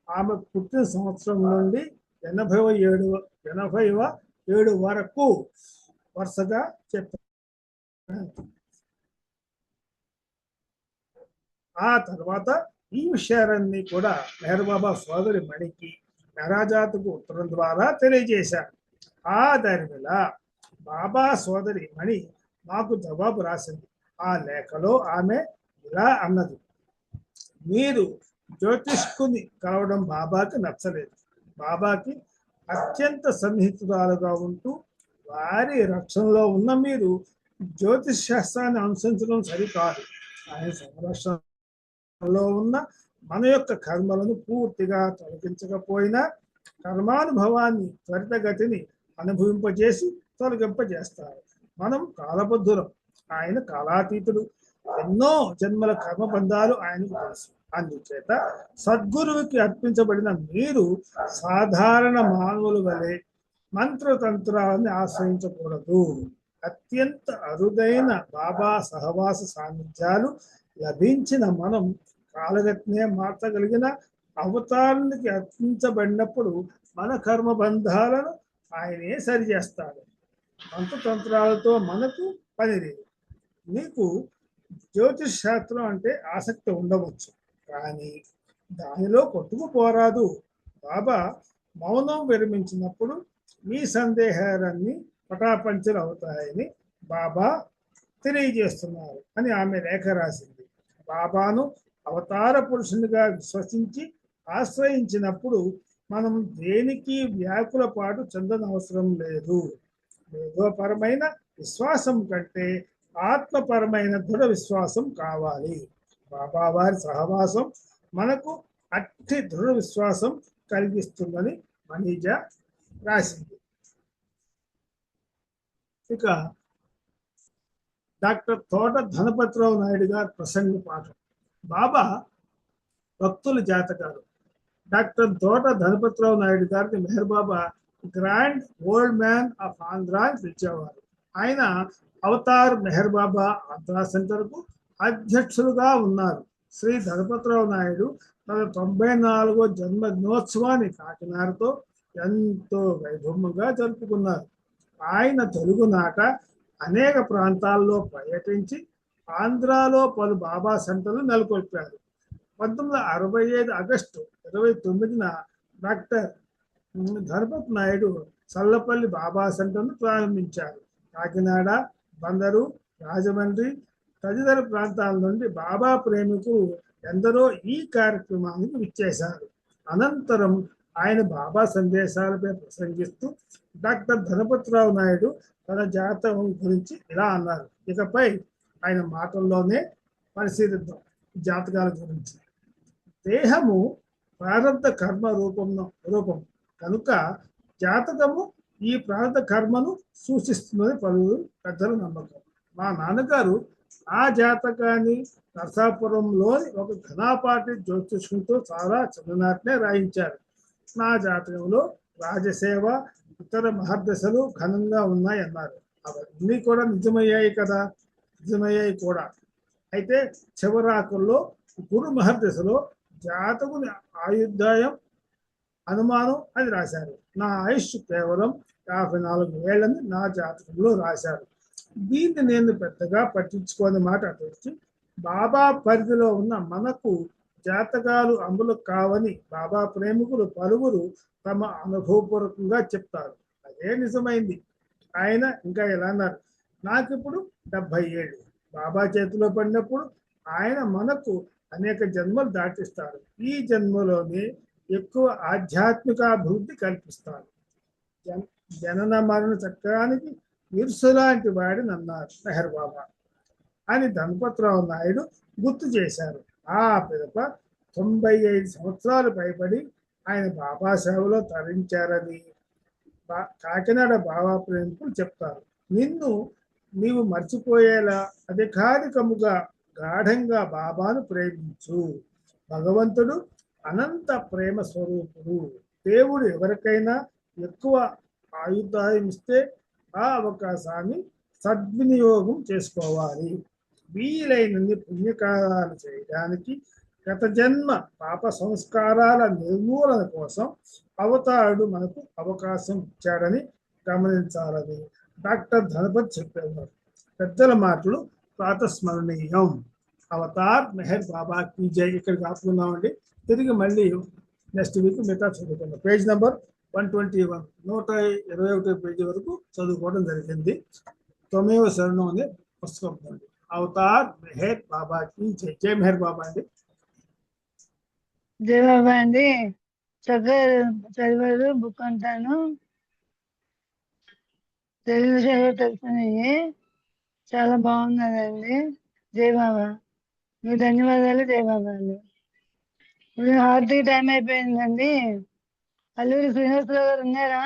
ఆమె పుట్టిన సంవత్సరం నుండి 87 వరకు వరుసగా చెప్పారు. ఆ తర్వాత ఈ విషయాలన్నీ కూడా మెహర్ బాబా సోదరి మణికి మెహరాజాత్కు ఉత్తరం ద్వారా తెలియజేశారు. ఆ దరిమిల బాబా సోదరి మణి మాకు జవాబు రాసింది. ఆ లేఖలో ఆమె ఇలా అన్నది: మీరు జ్యోతిష్కుని కలవడం బాబాకి నచ్చలేదు. బాబాకి అత్యంత సన్నిహితురాలుగా ఉంటూ వారి రక్షణలో ఉన్న మీరు జ్యోతిష్ శాస్త్రాన్ని అనుసరించడం సరికాదు. ఆయన సంరక్షణలో ఉన్న మన యొక్క కర్మలను పూర్తిగా తొలగించకపోయినా కర్మానుభవాన్ని త్వరితగతిని అనుభవింపజేసి తొలగింపజేస్తారు. మనం కాలబద్ధులం, ఆయన కాలాతీతుడు. ఎన్నో జన్మల కర్మబంధాలు ఆయనకు తెలుసు. అందుచేత సద్గురువుకి అర్పించబడిన మీరు సాధారణ మానవుల వలె మంత్రతంత్రాన్ని ఆశ్రయించకూడదు. అత్యంత అరుదైన బాబా సహవాస సాన్నిధ్యాలు లభించిన మనం కాలగతినే మార్చగలిగిన అవతారానికి అర్పించబడినప్పుడు మన కర్మబంధాలను ఆయనే సరిచేస్తాడు. మంత్రతంత్రాలతో మనకు పని లేదు. నీకు జ్యోతిష్ శాస్త్రం అంటే ఆసక్తి ఉండవచ్చు, కానీ దానిలో కొట్టుకుపోరాదు. బాబా మౌనం విరమించినప్పుడు మీ సందేహాలన్నీ పటాపంచలు అవుతాయని బాబా తెలియజేస్తున్నారు అని ఆమె లేఖ రాసింది. బాబాను అవతార పురుషునిగా విశ్వసించి ఆశ్రయించినప్పుడు మనం దేనికి వ్యాకుల పాటు చెందనవసరం లేదు. మేధోపరమైన విశ్వాసం కంటే ఆత్మపరమైన దృఢ విశ్వాసం కావాలి. బాబా వారి సహవాసం మనకు అట్టి దృఢ విశ్వాసం కలిగిస్తుందని మనీజ రాసింది. ఇక డాక్టర్ తోట ధనపతిరావు నాయుడు గారి ప్రసంగ పాఠం. బాబా భక్తుల జాతకాలు. డాక్టర్ తోట ధనపతిరావు నాయుడు గారిని Meher Baba grand old man of Andhra అని పిలిచేవారు. ఆయన అవతార్ మెహర్ బాబా ఆంధ్రా సెంటర్కు అధ్యక్షులుగా ఉన్నారు. శ్రీ ధనపతిరావు నాయుడు తన 94వ జన్మదినోత్సవాన్ని కాకినాడతో ఎంతో వైభవంగా జరుపుకున్నారు. ఆయన తెలుగునాట అనేక ప్రాంతాల్లో పర్యటించి ఆంధ్రాలో పలు బాబా సెంటర్లు నెలకొల్పారు. 1965 ఆగస్టు 29న డాక్టర్ ధనపతి నాయుడు చల్లపల్లి బాబా సెంటర్ను ప్రారంభించారు. కాకినాడ, బందరు, రాజమండ్రి తదితర ప్రాంతాల నుండి బాబా ప్రేమికులు ఎందరో ఈ కార్యక్రమానికి విచ్చేశారు. అనంతరం ఆయన బాబా సందేశాలపై ప్రసంగిస్తూ డాక్టర్ ధనపతిరావు నాయుడు తన జాతకం గురించి ఇలా అన్నారు. ఇకపై ఆయన మాటల్లోనే పరిశీలిద్దాం జాతకాల గురించి. దేహము ప్రారంభ కర్మ రూపం కనుక జాతకము ఈ ప్రారంభ కర్మను సూచిస్తుందని పలువురు పెద్దల నమ్మకం. మా నాన్నగారు ఆ జాతకాన్ని నరసాపురంలోని ఒక ఘనాపాటి జ్యోతిష్కునితో చాలా చిన్ననాటినే రాయించారు. నా జాతకంలో రాజసేవ, ఇతర మహర్దశలు ఘనంగా ఉన్నాయన్నారు. అవన్నీ కూడా నిజమయ్యాయి కదా, నిజమయ్యాయి కూడా. అయితే చివరాకుల్లో గురు మహర్దశలో జాతకుని ఆయుర్దాయం అనుమానం అని రాశారు. నా ఆయుష్ కేవలం 54 ఏళ్ళని నా జాతకంలో రాశారు. దీన్ని నేను పెద్దగా పట్టించుకోని మాట అటొచ్చి బాబా పరిధిలో ఉన్న మనకు జాతకాలు అమలు కావని బాబా ప్రేమికులు పలువురు తమ అనుభవపూర్వకంగా చెప్తారు. అదే నిజమైంది. ఆయన ఇంకా ఎలా అన్నారు, నాకిప్పుడు 70 ఏళ్ళు. బాబా చేతిలో పడినప్పుడు ఆయన మనకు అనేక జన్మలు దాటిస్తారు. ఈ జన్మలోనే ఎక్కువ ఆధ్యాత్మిక అభివృద్ధి కల్పిస్తారు. జనన మరణ చక్రానికి ఇరుసు లాంటి వాడిని అన్నారు మెహర్ బాబా అని ధనపతిరావు నాయుడు గుర్తు చేశారు. ఆ పిదప 95 సంవత్సరాలు పైబడి ఆయన బాబా సేవలో తరించారని కాకినాడ బాబా ప్రేమికులు చెప్తారు. నీవు మర్చిపోయేలా అధికారికముగా గాఢంగా బాబాను ప్రేమించు. భగవంతుడు అనంత ప్రేమ స్వరూపుడు. దేవుడు ఎవరికైనా ఎక్కువ ఆయుర్దాయం ఇస్తే ఆ అవకాశాన్ని సద్వినియోగం చేసుకోవాలి. వీలైనన్ని పుణ్యకార్యాలు చేయడానికి గత జన్మ పాప సంస్కారాల నిర్మూలన కోసం అవతారుడు మనకు అవకాశం ఇచ్చాడని గమనించాలని డాక్టర్ ధనపతి చెప్పారు. పెద్దల మాటలు ప్రాతస్మరణీయం. అవతార్ మెహర్ బాబా కీ జై. ఇక్కడికి ఆపుకున్నామండి. తిరిగి మళ్ళీ నెక్స్ట్ వీక్ మిగతా చదువుకుందాం. పేజ్ నెంబర్ 121 121 పేజీ వరకు చదువుకోవడం జరిగింది. 9వ శరణం అనే పుస్తకం ఉంది. అవతార్ మెహర్ బాబా కీ జై. జై మెహర్ బాబా అండి. జై బాబా అండి. చక్కగా చదివారు బుక్ అంటాను. తెలుగు విషయాలు తెలుసుకున్నాయి. చాలా బాగున్నదండి. జై బాబా. మీ ధన్యవాదాలు. జై బాబాలు. ఇప్పుడు హార్దిక్ టైం అయిపోయిందండి. అల్లూరి శ్రీనివాసరావు గారు ఉన్నారా?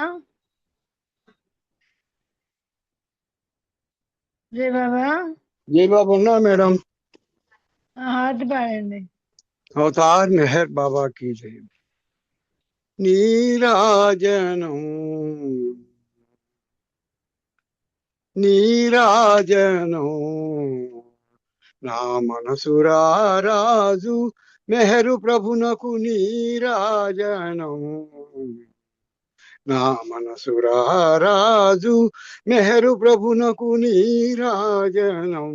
జై బాబా. జై బాబా ఉన్నా మేడం. హార్ది పాడండి. అవతార్ మెహర్ బాబా కీ జై. నీరాజనం నీరాజనం నా మనసురారాజు మెహరు ప్రభునకు నీరాజనం. నా మనసురారాజు మెహరు ప్రభునకు నీరాజనం.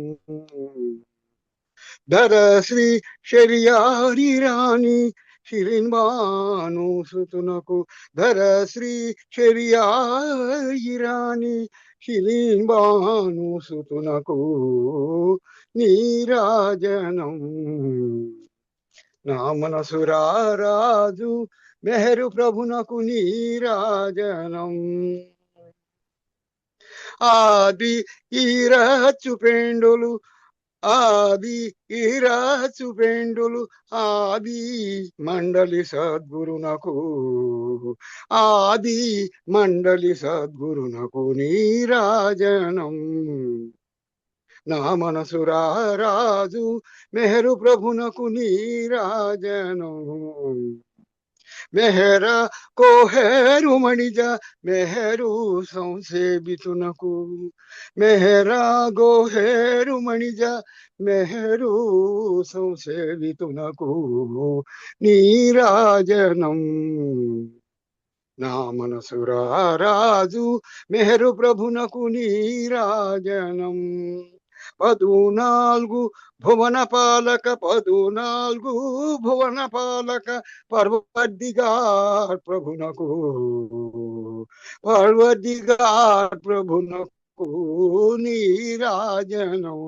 ధర శ్రీ శరియారి రాణి శిలిన్బాను సుతునకు. ధర శ్రీ శరియారి రాణి శిలిన్బాను సుతునకు నీరాజనం. నా మనసురారాజు మెహరు ప్రభునకు నీరాజనం. ఆది ఈరచ్చు పెండులు ఆది ఈరచ్చు పెండులు ఆది మండలి సద్గురునకు. ఆది మండలి సద్గురునకు నీరాజనం. నా మనసురారాజు మెహరు ప్రభునకు నీరాజనం. మెహరా కోహేరు మణిజ మెహరు సంసేవితునకు. మెహరా గోహేరు మణిజ మెహరు సంసేవితునకు నీరాజనం. నా మనసురారాజు మెహరు ప్రభునకు నీరాజనం. 14 భువన పాలక 14 భువన పాలక పర్వదిగార్ ప్రభునకు. పర్వదిగార్ ప్రభునకు నీరాజనం.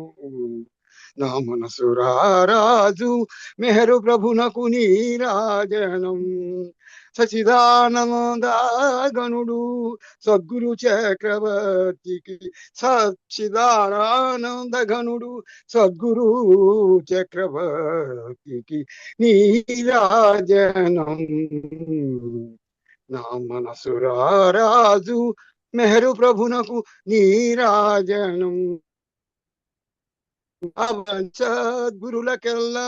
నా మనసురారాజు మెహరు ప్రభునకు నీరాజనం. సచిదానంద గణుడు సద్గురు చక్రవర్తికి. సచ్చిదానంద గణుడు సద్గురు చక్రవర్తికి నీరాజనం. నా మనసురారాజు మెహరు ప్రభునకు నీరాజనం. సద్గురులకెల్లా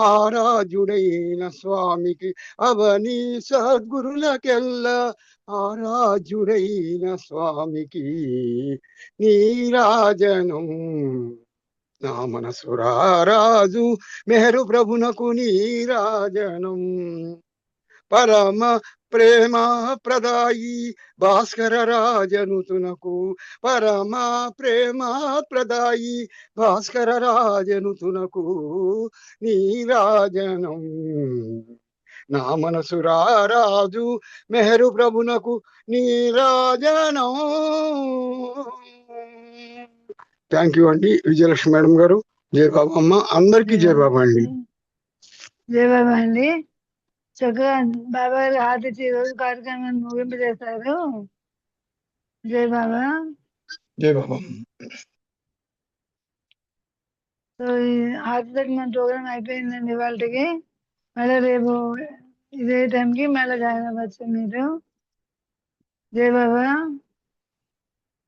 ఆరాధ్యుడైన స్వామికి. అవని సద్గురులకెల్లా ఆరాధ్యుడైన స్వామికి నీరాజనం. నా మనసురారాజు మెహరు ప్రభునకు నీరాజనం. పరమ ప్రేమ ప్రదాయి భాస్కర రాజనుతునకు. పరమ ప్రేమ ప్రదాయి భాస్కర రాజనుతునకు నీరాజనం. నా మనసురారాజు మెహరు ప్రభునకు నీరాజనం. థ్యాంక్ యూ అండి విజయలక్ష్మి మేడం గారు. జై బాబా అమ్మ. అందరికీ జై బాబా అండి. జై బాబా అండి. చక్కగా బాబా గారు హారతి రోజు కార్యక్రమాన్ని ముగింపు చేశారు. జై బాబా. జై బాబా. సో ఈ హారతి మన ప్రోగ్రామ్ అయిపోయిందండి ఇవాళకి. మళ్ళీ రేపు ఇదే టైంకి మళ్ళీ జాయిన్ అవ్వచ్చు మీరు. జై బాబా.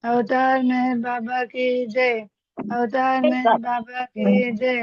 అవతార్ మెహర్ బాబా की जय. అవతార్ మెహర్ బాబా की जय.